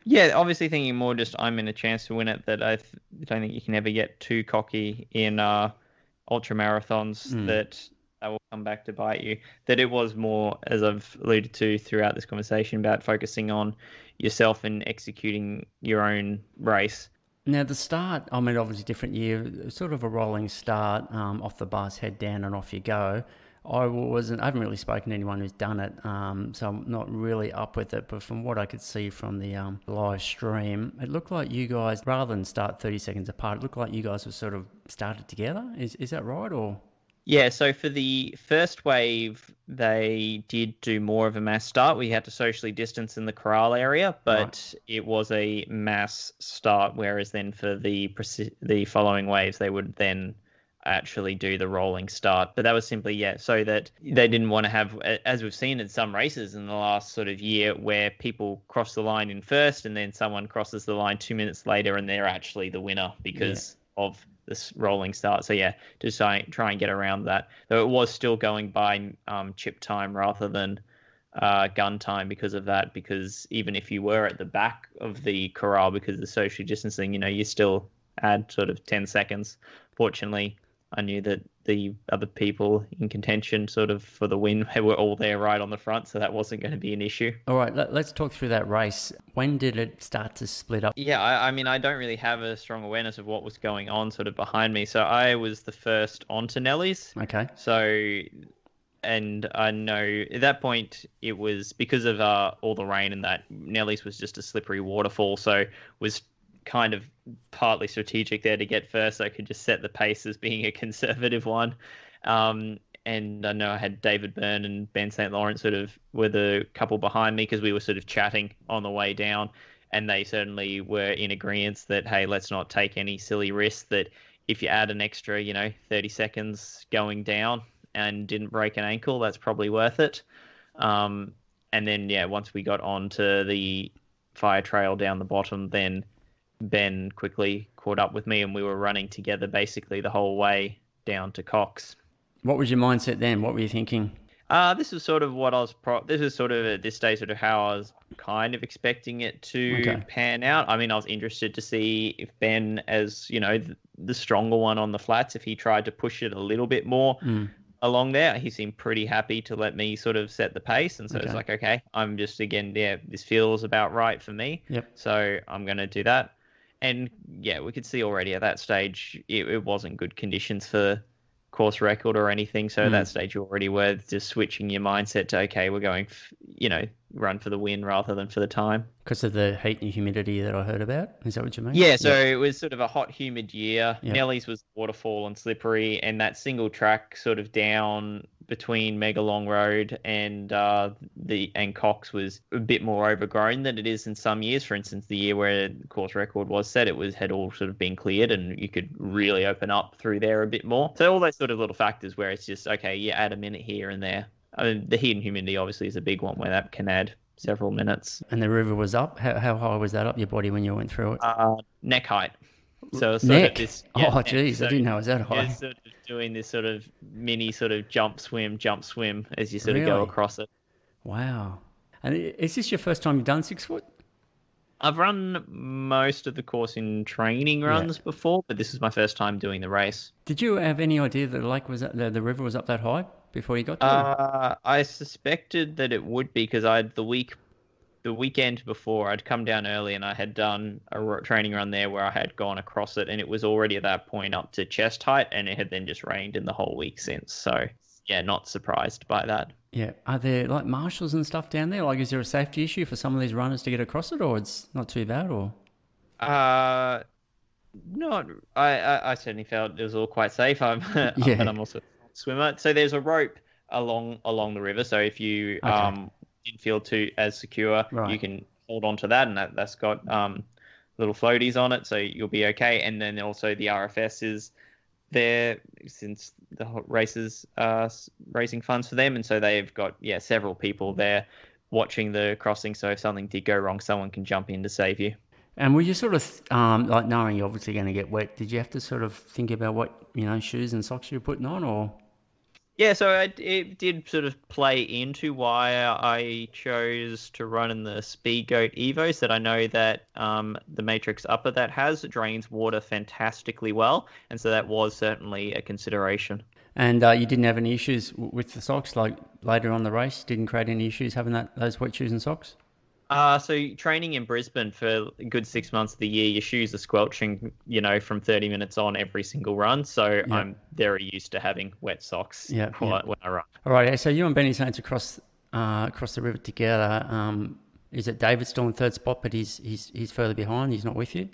Yeah, obviously thinking more just I'm in a chance to win it, that I don't think you can ever get too cocky in ultra marathons that will come back to bite you. That it was more, as I've alluded to throughout this conversation, about focusing on yourself and executing your own race. Now, the start, I mean, obviously different year, sort of a rolling start, off the bus, head down and off you go. I haven't really spoken to anyone who's done it, so I'm not really up with it. But from what I could see from the live stream, it looked like you guys, rather than start 30 seconds apart, it looked like you guys were sort of started together. Is that right? Or Yeah, so for the first wave, they did do more of a mass start. We had to socially distance in the corral area, but Right. it was a mass start. Whereas then for the following waves, they would then actually do the rolling start. But that was simply, yeah, so that they didn't want to have, as we've seen in some races in the last sort of year, where people cross the line in first and then someone crosses the line 2 minutes later and they're actually the winner because of this rolling start. So yeah, just try and get around that. Though it was still going by chip time rather than gun time because of that. Because even if you were at the back of the corral because of the social distancing, you still add sort of 10 seconds. Fortunately, I knew that the other people in contention sort of for the win were all there right on the front, so that wasn't going to be an issue. All right, let's talk through that race. When did it start to split up? Yeah, I mean, I don't really have a strong awareness of what was going on sort of behind me. So I was the first onto Nelly's. Okay. So, and I know at that point it was because of all the rain and that Nelly's was just a slippery waterfall. So was kind of partly strategic there to get first. So I could just set the pace as being a conservative one. And I know I had David Byrne and Ben St. Laurent sort of were the couple behind me because we were sort of chatting on the way down. And they certainly were in agreement that, hey, let's not take any silly risks, that if you add an extra, 30 seconds going down and didn't break an ankle, that's probably worth it. And then, yeah, once we got onto the fire trail down the bottom, then Ben quickly caught up with me and we were running together basically the whole way down to Cox. What was your mindset then? What were you thinking? This is sort of what I was. This is sort of at this stage sort of how I was kind of expecting it to pan out. I mean, I was interested to see if Ben, as the stronger one on the flats, if he tried to push it a little bit more along there. He seemed pretty happy to let me sort of set the pace, and so it's like, okay, I'm just this feels about right for me. Yep. So I'm going to do that. And yeah, we could see already at that stage it wasn't good conditions for course record or anything. So at that stage you already were just switching your mindset to, okay, we're going, run for the win rather than for the time. Because of the heat and humidity that I heard about? Is that what you mean? Yeah, so it was sort of a hot, humid year. Yep. Nelly's was waterfall and slippery, and that single track sort of down between Mega Long Road and Cox was a bit more overgrown than it is in some years. For instance, the year where the course record was set, had all sort of been cleared and you could really open up through there a bit more. So all those sort of little factors where it's just, okay, you add a minute here and there. I mean, the heat and humidity obviously is a big one where that can add several minutes. And the river was up? How high was that up your body when you went through it? Neck height. So neck? This, oh, geez, so I didn't know it was that high. Sort of doing this sort of mini sort of jump swim as you sort of go across it. Wow. And is this your first time you've done 6 foot? I've run most of the course in training runs before, but this is my first time doing the race. Did you have any idea that the lake was the river was up that high before you got there? I suspected that it would be because the weekend before I'd come down early and I had done a training run there where I had gone across it, and it was already at that point up to chest height, and it had then just rained in the whole week since. So not surprised by that. Yeah. Are there like marshals and stuff down there? Like, is there a safety issue for some of these runners to get across it, or it's not too bad, or? Uh, Not, I certainly felt it was all quite safe. But Yeah. I'm also a swimmer. So there's a rope along the river. So if you Okay. didn't feel too as secure, you Right. can hold on to that, and that's got little floaties on it, so you'll be okay. And then also the RFS is there since the races are raising funds for them, and so they've got several people there watching the crossing. So if something did go wrong, someone can jump in to save you. And were you sort of like knowing you're obviously going to get wet? Did you have to sort of think about what shoes and socks you're putting on, or? Yeah, so it did sort of play into why I chose to run in the Speed Goat Evos. That I know that the Matrix Upper that has drains water fantastically well, and so that was certainly a consideration. And you didn't have any issues with the socks, like later on the race, didn't create any issues having those wet shoes and socks? So training in Brisbane for a good 6 months of the year, your shoes are squelching, from 30 minutes on every single run. So Yeah, I'm very used to having wet socks yeah, yeah. when I run. All right, so you and Benny Saints across the river together. Is it David still in third spot, but he's further behind? He's not with you?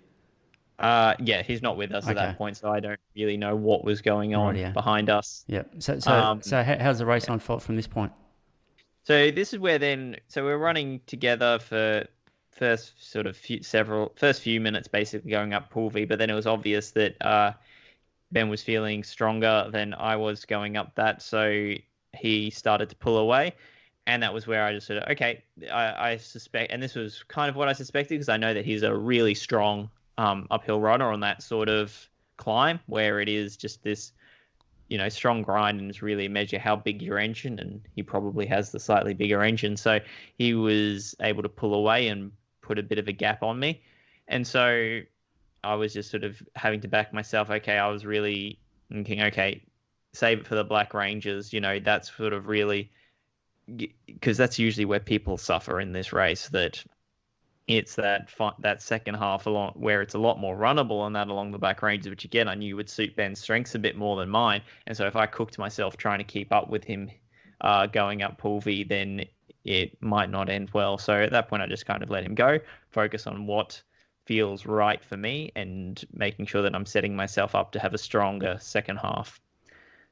Yeah, he's not with us at Okay, that point, so I don't really know what was going right, on yeah, behind us. yeah. So so Um, so how's the race unfold from this point? So this is where so we're running together for first few minutes, basically going up Pool V, but then it was obvious that Ben was feeling stronger than I was going up that, so he started to pull away, and that was where I just sort of okay, I suspect, and this was kind of what I suspected because I know that he's a really strong uphill runner on that sort of climb where it is just this strong grind and it's really a measure how big your engine, and he probably has the slightly bigger engine. So he was able to pull away and put a bit of a gap on me. And so I was just sort of having to back myself. Okay, I was really thinking, okay, save it for the Black Rangers. That's sort of really because that's usually where people suffer in this race. That it's that second half along where it's a lot more runnable and that along the back ranges, which again I knew would suit Ben's strengths a bit more than mine. And so if I cooked myself trying to keep up with him going up Pool V, then it might not end well. So at that point, I just kind of let him go, focus on what feels right for me, and making sure that I'm setting myself up to have a stronger second half.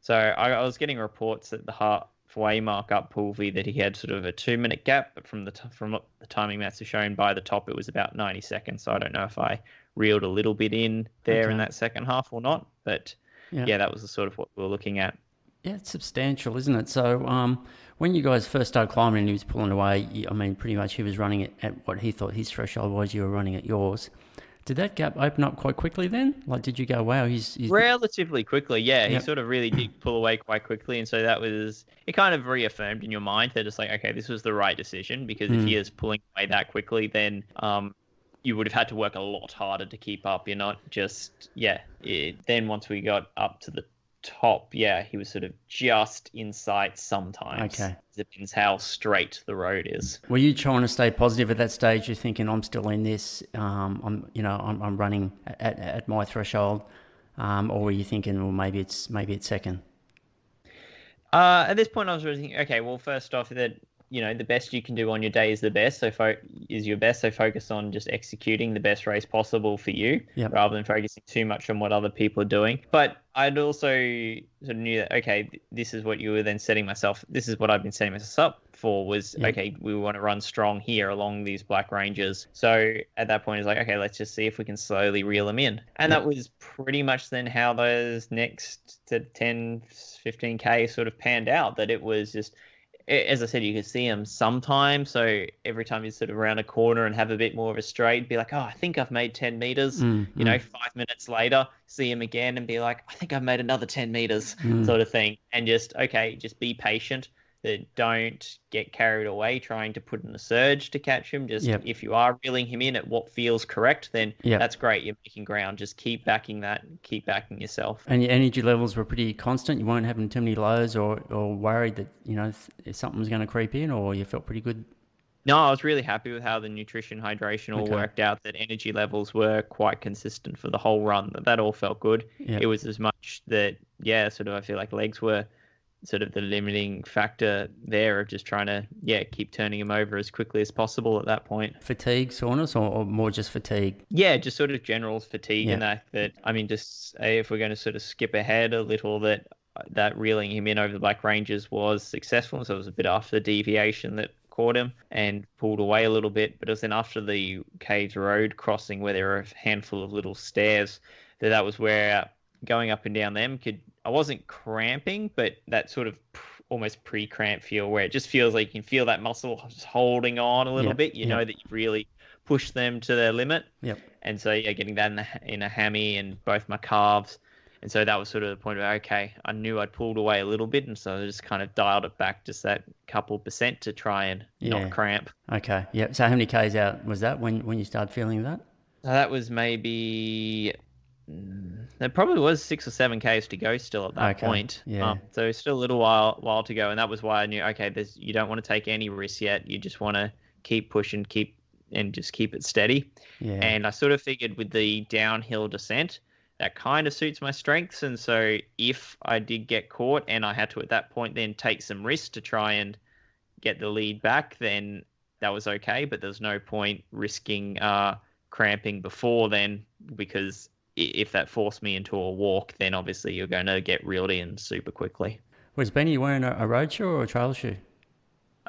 So I was getting reports at the halfway mark up Pool V that he had sort of a 2 minute gap, but from what the timing maps are shown by the top, it was about 90 seconds. So I don't know if I reeled a little bit in there in Okay, that second half or not, but yeah, yeah, that was the sort of what we were looking at. yeah, it's substantial, isn't it? So when you guys first started climbing and he was pulling away, I mean, pretty much he was running it at what he thought his threshold was. You were running at yours. Did that gap open up quite quickly then? Like, did you go, wow, he's Relatively quickly, yeah, he yep, sort of really did pull away quite quickly, and so that was it. Kind of reaffirmed in your mind that it's like, okay, this was the right decision because if he mm, is pulling away that quickly, then you would have had to work a lot harder to keep up. You're not just then once we got up to the top, yeah, he was sort of just in sight sometimes. okay. Depends how straight the road is. Were you trying to stay positive at that stage? You're thinking, I'm still in this. I'm running at my threshold, or were you thinking, well, maybe it's second? At this point, I was really thinking, okay, well, first off, that the best you can do on your day is the best. So is your best. So focus on just executing the best race possible for you, Yep. rather than focusing too much on what other people are doing. But I'd also sort of knew that okay, this is what you were then setting myself. This is what I've been setting myself up for. Was Yep. okay, we want to run strong here along these Black Ranges. So at that point, it's like okay, let's just see if we can slowly reel them in. And that Yep. was pretty much then how those next to 10, 15K sort of panned out. That it was just as I said, you could see him sometimes. So every time you sort of round a corner and have a bit more of a straight, be like, oh, I think I've made 10 meters. Mm, mm, 5 minutes later, see him again and be like, I think I've made another 10 meters mm. sort of thing. And just, okay, just be patient. Don't get carried away trying to put in a surge to catch him. Just Yep. if you are reeling him in at what feels correct, then Yep. that's great. You're making ground. Just keep backing that. Keep backing yourself. And your energy levels were pretty constant. You weren't having too many lows, or worried that if something was going to creep in, or you felt pretty good. No, I was really happy with how the nutrition hydration all Okay. worked out, that energy levels were quite consistent for the whole run. That all felt good. Yep. It was as much that, yeah, sort of I feel like legs were sort of the limiting factor there of just trying to, keep turning him over as quickly as possible at that point. Fatigue, soreness, or more just fatigue? Yeah, just sort of general fatigue Yeah. and that, I mean, just if we're going to sort of skip ahead a little, that reeling him in over the Black Ranges was successful. So it was a bit after the deviation that caught him and pulled away a little bit. But it was then after the Caves Road crossing where there were a handful of little stairs that was where going up and down them I wasn't cramping, but that sort of almost pre-cramp feel where it just feels like you can feel that muscle just holding on a little Yep, bit. You yep. know that you've really pushed them to their limit. Yep. And so, getting that in a hammy and both my calves. And so that was sort of the point of, okay, I knew I'd pulled away a little bit. And so I just kind of dialed it back just that couple percent to try and not cramp. Okay. Yeah. So how many Ks out was that when you started feeling that? So that was maybe, there probably was 6 or 7 Ks to go still at that point. Yeah. So still a little while to go. And that was why I knew, okay, you don't want to take any risks yet. You just want to keep pushing, just keep it steady. Yeah. And I sort of figured with the downhill descent, that kind of suits my strengths. And so if I did get caught and I had to at that point then take some risk to try and get the lead back, then that was okay. But there's no point risking cramping before then, because if that forced me into a walk, then obviously you're going to get reeled in super quickly. Was Benny wearing a road shoe or a trail shoe?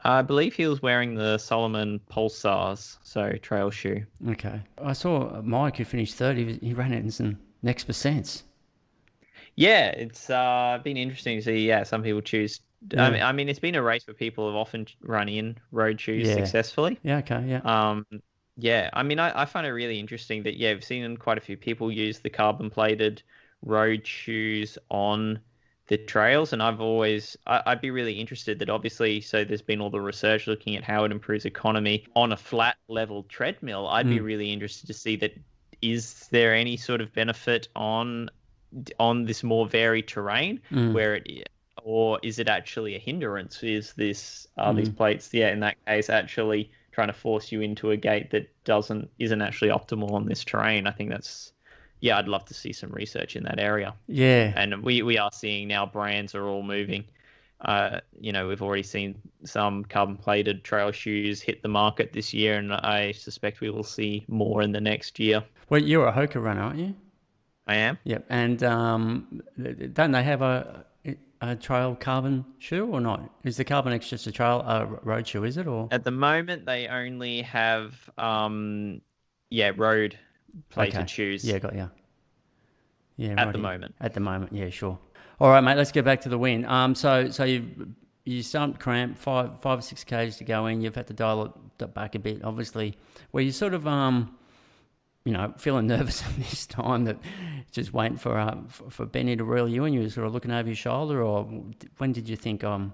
I believe he was wearing the Solomon Pulsars, so trail shoe. Okay. I saw Mike, who finished third. He ran it in some next percents. Yeah, it's been interesting to see. Yeah, some people choose. Yeah. I mean, it's been a race where people have often run in road shoes successfully. Yeah. Okay. Yeah. Yeah. I mean, I find it really interesting that we've seen quite a few people use the carbon plated road shoes on the trails, and I'd be really interested that obviously, so there's been all the research looking at how it improves economy on a flat level treadmill. I'd be really interested to see that. Is there any sort of benefit on this more varied terrain or is it actually a hindrance? Is these plates, in that case, actually trying to force you into a gate that isn't actually optimal on this terrain? I think that's, I'd love to see some research in that area. Yeah. And we are seeing now brands are all moving. We've already seen some carbon-plated trail shoes hit the market this year, and I suspect we will see more in the next year. Well, you're a Hoka runner, aren't you? I am. Yep. And don't they have a trail carbon shoe or not? Is the Carbon X just a road shoe, is it? Or at the moment they only have road plated shoes. Yeah, got you. Yeah, at the moment. At the moment, yeah, sure. All right, mate. Let's get back to the win. So you started cramp, 5 or 6 Ks to go in. You've had to dial it back a bit, obviously. Were you sort of feeling nervous at this time, that just waiting for Benny to reel you in? You were sort of looking over your shoulder, or when did you think I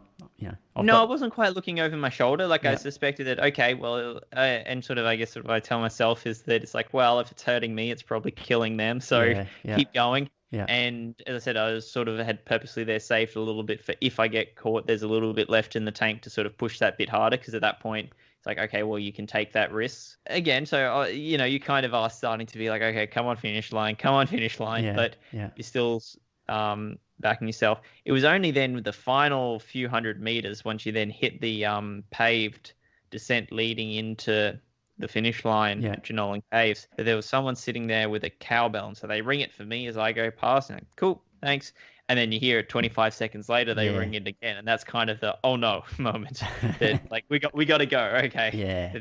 wasn't quite looking over my shoulder. I suspected that, okay, well, and sort of, I guess what I tell myself is that it's like, well, if it's hurting me, it's probably killing them. So keep going. Yeah. And as I said, I was sort of had purposely there saved a little bit for if I get caught, there's a little bit left in the tank to sort of push that bit harder, because at that point it's like, okay, well, you can take that risk again. So, you kind of are starting to be like, okay, come on, finish line. But you're still backing yourself. It was only then with the final few hundred meters, once you then hit the paved descent leading into the finish line at Jenolan Caves, that there was someone sitting there with a cowbell, and so they ring it for me as I go past, and I'm like, cool, thanks. And then you hear it 25 seconds later, they ring it again, and that's kind of the oh no moment. That like we got to go, okay. Yeah.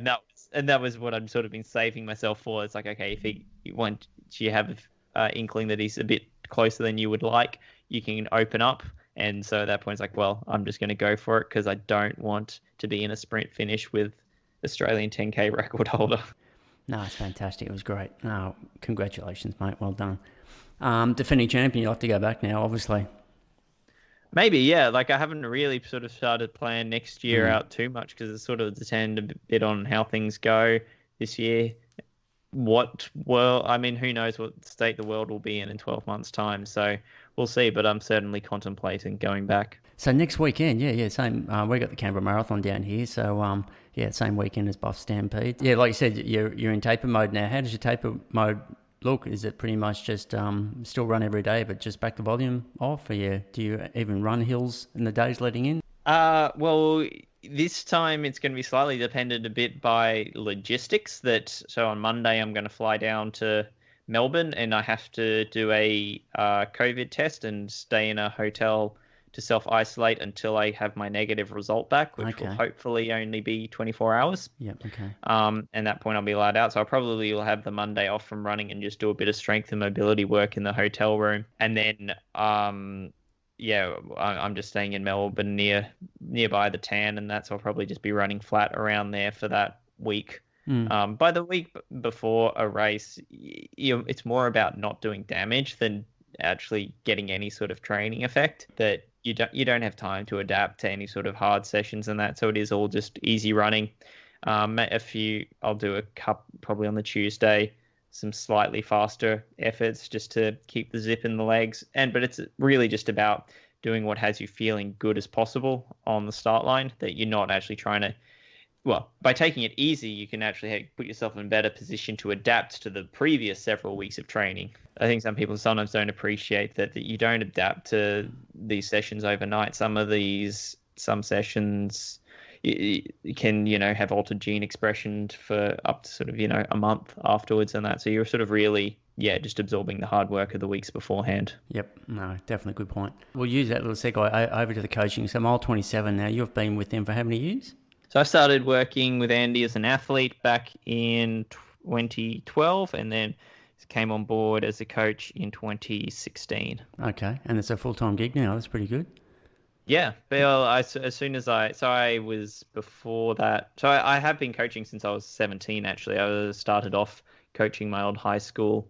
And that was what I'd sort of been saving myself for. It's like, okay, if you have inkling that he's a bit closer than you would like, you can open up. And so at that point, it's like, well, I'm just going to go for it, because I don't want to be in a sprint finish with Australian 10K record holder. No, it's fantastic. It was great. No, congratulations, mate. Well done. Defending champion, you'll have to go back now, obviously. Maybe, yeah. I haven't really sort of started planning next year out too much, because it's sort of depend a bit on how things go this year. Who knows what state the world will be in 12 months' time. So we'll see, but I'm certainly contemplating going back. So next weekend, same. We got the Canberra Marathon down here, so same weekend as Buffalo Stampede. Yeah, like you said, you're in taper mode now. How does your taper mode look? Is it pretty much just still run every day, but just back the volume off? Or do you even run hills in the days leading in? Well, this time it's going to be slightly dependent a bit by logistics. So on Monday I'm going to fly down to Melbourne and I have to do a COVID test and stay in a hotel to self-isolate until I have my negative result back, which will hopefully only be 24 hours. Yep. Okay. And at that point I'll be allowed out. So I probably will have the Monday off from running and just do a bit of strength and mobility work in the hotel room. And then, yeah, I'm just staying in Melbourne nearby the tan, and that's I'll probably just be running flat around there for that week. By the week before a race, it's more about not doing damage than actually getting any sort of training effect. That you don't have time to adapt to any sort of hard sessions and that, so it is all just easy running. I'll do a cup probably on the Tuesday, some slightly faster efforts just to keep the zip in the legs, but it's really just about doing what has you feeling good as possible on the start line, that you're not actually trying to, well, by taking it easy, you can actually put yourself in a better position to adapt to the previous several weeks of training. I think some people sometimes don't appreciate that you don't adapt to these sessions overnight. Some sessions you can, have altered gene expression for up to sort of, a month afterwards and that. So you're sort of really, just absorbing the hard work of the weeks beforehand. Yep. No, definitely good point. We'll use that little segue over to the coaching. So Mile 27 now, you've been with them for how many years? So I started working with Andy as an athlete back in 2012 and then came on board as a coach in 2016. Okay. And it's a full-time gig now. That's pretty good. Yeah. Well, I was before that. So I have been coaching since I was 17, actually. I started off coaching my old high school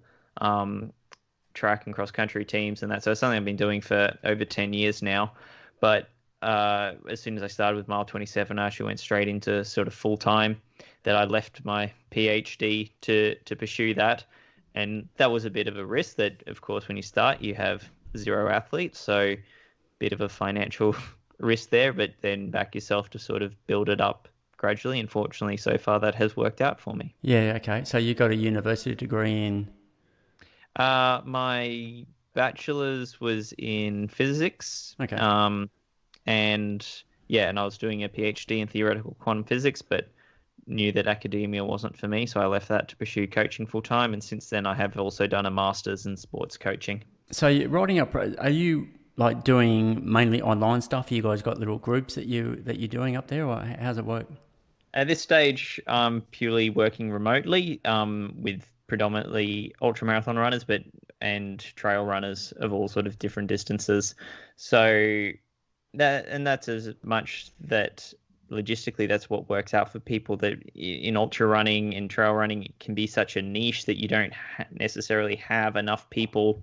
track and cross-country teams and that. So it's something I've been doing for over 10 years now. But as soon as I started with Mile 27, I actually went straight into sort of full-time. That I left my PhD to pursue that. And that was a bit of a risk that, of course, when you start, you have 0 athletes. So bit of a financial risk there, but then back yourself to sort of build it up gradually. And fortunately, so far, that has worked out for me. Yeah, okay. So you got a university degree in? My bachelor's was in physics. Okay. And I was doing a PhD in theoretical quantum physics, but knew that academia wasn't for me, so I left that to pursue coaching full time. And since then, I have also done a master's in sports coaching. So you're writing up, are you like doing mainly online stuff? You guys got little groups that you're doing up there, or how's it work? At this stage, I'm purely working remotely with predominantly ultramarathon runners, and trail runners of all sort of different distances. So that's as much that logistically that's what works out for people, that in ultra running and trail running it can be such a niche that you don't necessarily have enough people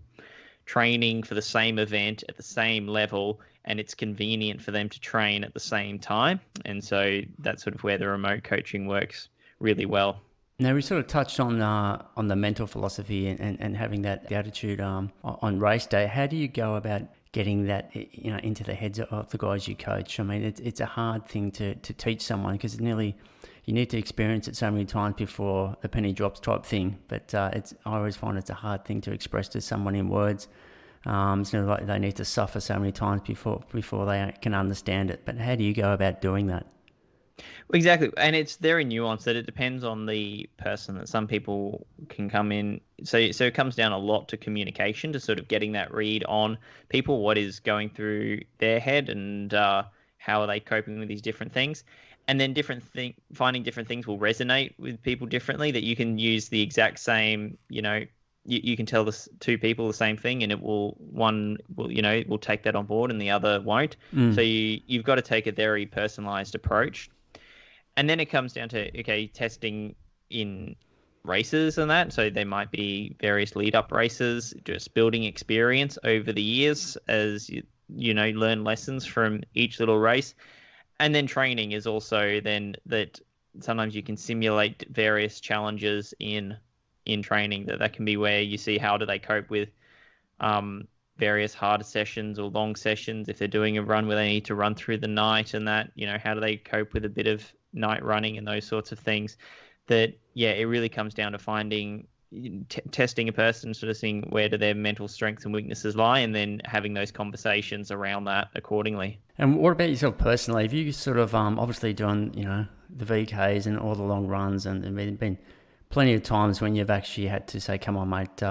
training for the same event at the same level, and it's convenient for them to train at the same time. And so that's sort of where the remote coaching works really well. Now, we sort of touched on the mental philosophy and having that attitude on race day. How do you go about getting that into the heads of the guys you coach? I mean, it's a hard thing to teach someone, because you need to experience it so many times before the penny drops type thing. But I always find it's a hard thing to express to someone in words. So like they need to suffer so many times before they can understand it. But how do you go about doing that? Exactly, and it's very nuanced, that it depends on the person. That some people can come in, so it comes down a lot to communication, to sort of getting that read on people, what is going through their head, and how are they coping with these different things. And then finding different things will resonate with people differently, that you can use the exact same, you can tell the 2 people the same thing, and one will take that on board and the other won't. So you've got to take a very personalized approach. And then it comes down to, testing in races and that. So there might be various lead-up races, just building experience over the years as you learn lessons from each little race. And then training is also then that sometimes you can simulate various challenges in training. That can be where you see how do they cope with various harder sessions or long sessions. If they're doing a run where they need to run through the night and that, how do they cope with a bit of night running and those sorts of things. That it really comes down to finding testing a person, sort of seeing where do their mental strengths and weaknesses lie, and then having those conversations around that accordingly. And what about yourself personally? Have you sort of obviously doing, the VKs and all the long runs, and there's been plenty of times when you've actually had to say, come on, mate,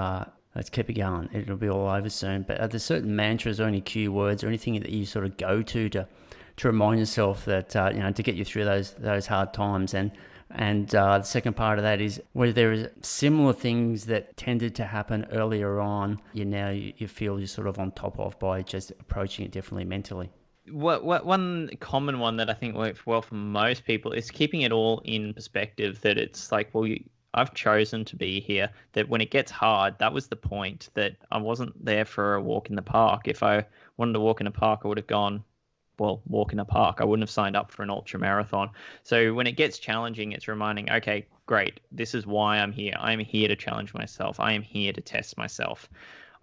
let's keep it going. It'll be all over soon. But are there certain mantras or any cue words or anything that you sort of go to remind yourself that, to get you through those hard times? And the second part of that is where there is similar things that tended to happen earlier on, you feel you're sort of on top of by just approaching it differently mentally. One common one that I think works well for most people is keeping it all in perspective, that it's like, well, I've chosen to be here, that when it gets hard, that was the point, that I wasn't there for a walk in the park. If I wanted to walk in a park, I would have gone, well, walk in a park. I wouldn't have signed up for an ultra marathon. So when it gets challenging, it's reminding, okay, great, this is why I'm here. I'm here to challenge myself. I am here to test myself.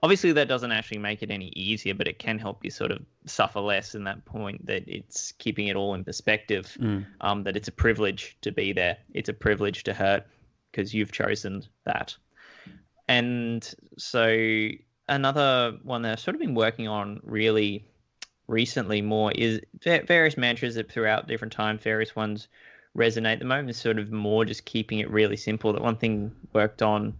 Obviously, that doesn't actually make it any easier, but it can help you sort of suffer less in that point, that it's keeping it all in perspective, that it's a privilege to be there. It's a privilege to hurt because you've chosen that. And so another one that I've sort of been working on really recently more is various mantras that throughout different times, various ones resonate. At the moment is sort of more just keeping it really simple. That one thing worked on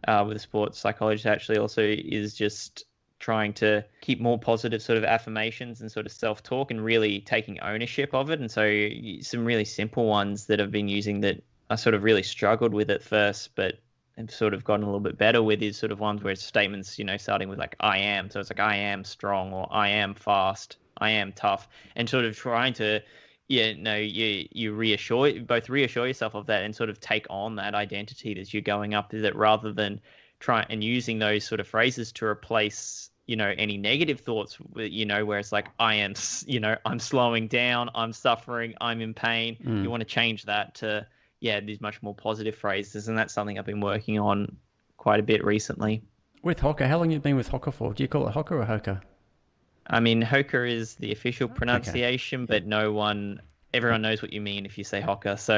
with a sports psychologist actually also is just trying to keep more positive sort of affirmations and sort of self-talk and really taking ownership of it. And so some really simple ones that I've been using that I sort of really struggled with at first, but have sort of gotten a little bit better with, is sort of ones where it's statements, starting with like I am. So it's like I am strong, or I am fast, I am tough, and sort of trying to, you reassure yourself of that and sort of take on that identity as you're going up, that rather than try and using those sort of phrases to replace, any negative thoughts, where it's like I am, I'm slowing down, I'm suffering, I'm in pain. You want to change that to, these much more positive phrases, and that's something I've been working on quite a bit recently. With Hoka, how long have you been with Hoka for? Do you call it Hoka or Hoka? I mean, Hoka is the official pronunciation, but everyone knows what you mean if you say Hoka. So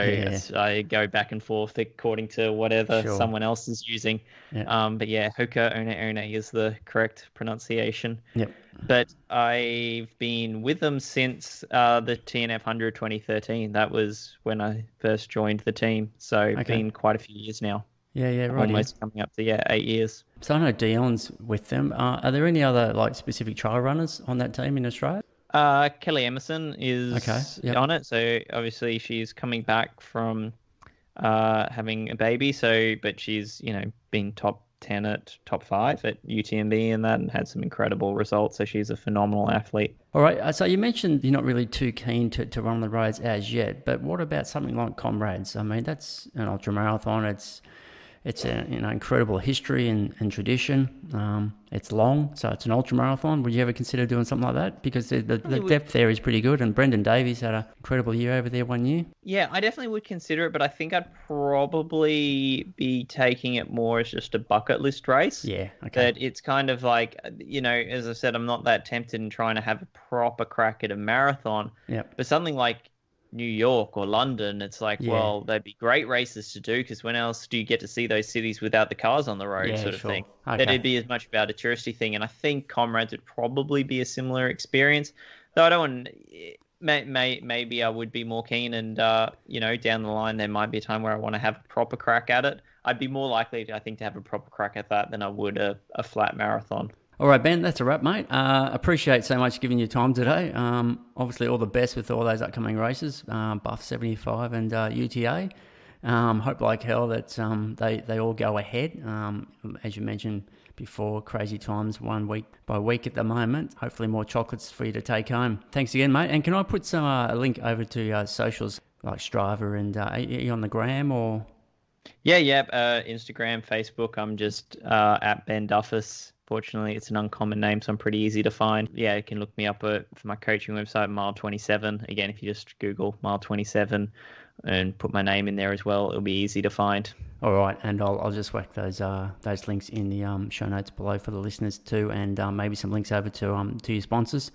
I go back and forth according to whatever someone else is using. Yeah. But Hoka One is the correct pronunciation. Yep. But I've been with them since the TNF 100 2013. That was when I first joined the team. So it's been quite a few years now. Yeah, right. Almost coming up to 8 years. So I know Dion's with them. Are there any other specific trail runners on that team in Australia? Kelly Emerson is on it. So obviously she's coming back from having a baby. But she's been top 10 at top 5 at UTMB and that, and had some incredible results. So she's a phenomenal athlete. All right. So you mentioned you're not really too keen to run the roads as yet. But what about something like Comrades? I mean, that's an ultra marathon. It's an incredible history and tradition. It's long, so it's an ultra marathon. Would you ever consider doing something like that? Because the depth there is pretty good, and Brendan Davies had an incredible year over there one year. Yeah, I definitely would consider it, but I think I'd probably be taking it more as just a bucket list race. Yeah, okay. That it's kind of like, as I said, I'm not that tempted in trying to have a proper crack at a marathon. Yeah. But something like New York or London, it's like, well, they'd be great races to do, because when else do you get to see those cities without the cars on the road, sort of thing. Okay. That it'd be as much about a touristy thing, and I think Comrades would probably be a similar experience. Though I don't want, maybe I would be more keen, and down the line there might be a time where I want to have a proper crack at it. I'd be more likely, I think, to have a proper crack at that than I would a flat marathon. All right, Ben, that's a wrap, mate. Appreciate so much giving you time today. Obviously, all the best with all those upcoming races, Buff 75 and UTA. Hope like hell that they all go ahead. As you mentioned before, crazy times, 1 week by week at the moment. Hopefully more chocolates for you to take home. Thanks again, mate. And can I put a link over to socials like Strava and are you on the gram or? Yeah. Instagram, Facebook. I'm just at Ben Duffus. Fortunately, it's an uncommon name, so I'm pretty easy to find. Yeah, you can look me up for my coaching website, Mile 27. Again, if you just Google Mile 27 and put my name in there as well, it'll be easy to find. All right, and I'll just whack those links in the show notes below for the listeners too, and maybe some links over to your sponsors,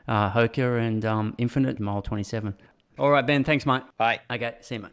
Hoka and Infinite, Mile 27. All right, Ben, thanks, mate. Bye. Okay, see you, mate.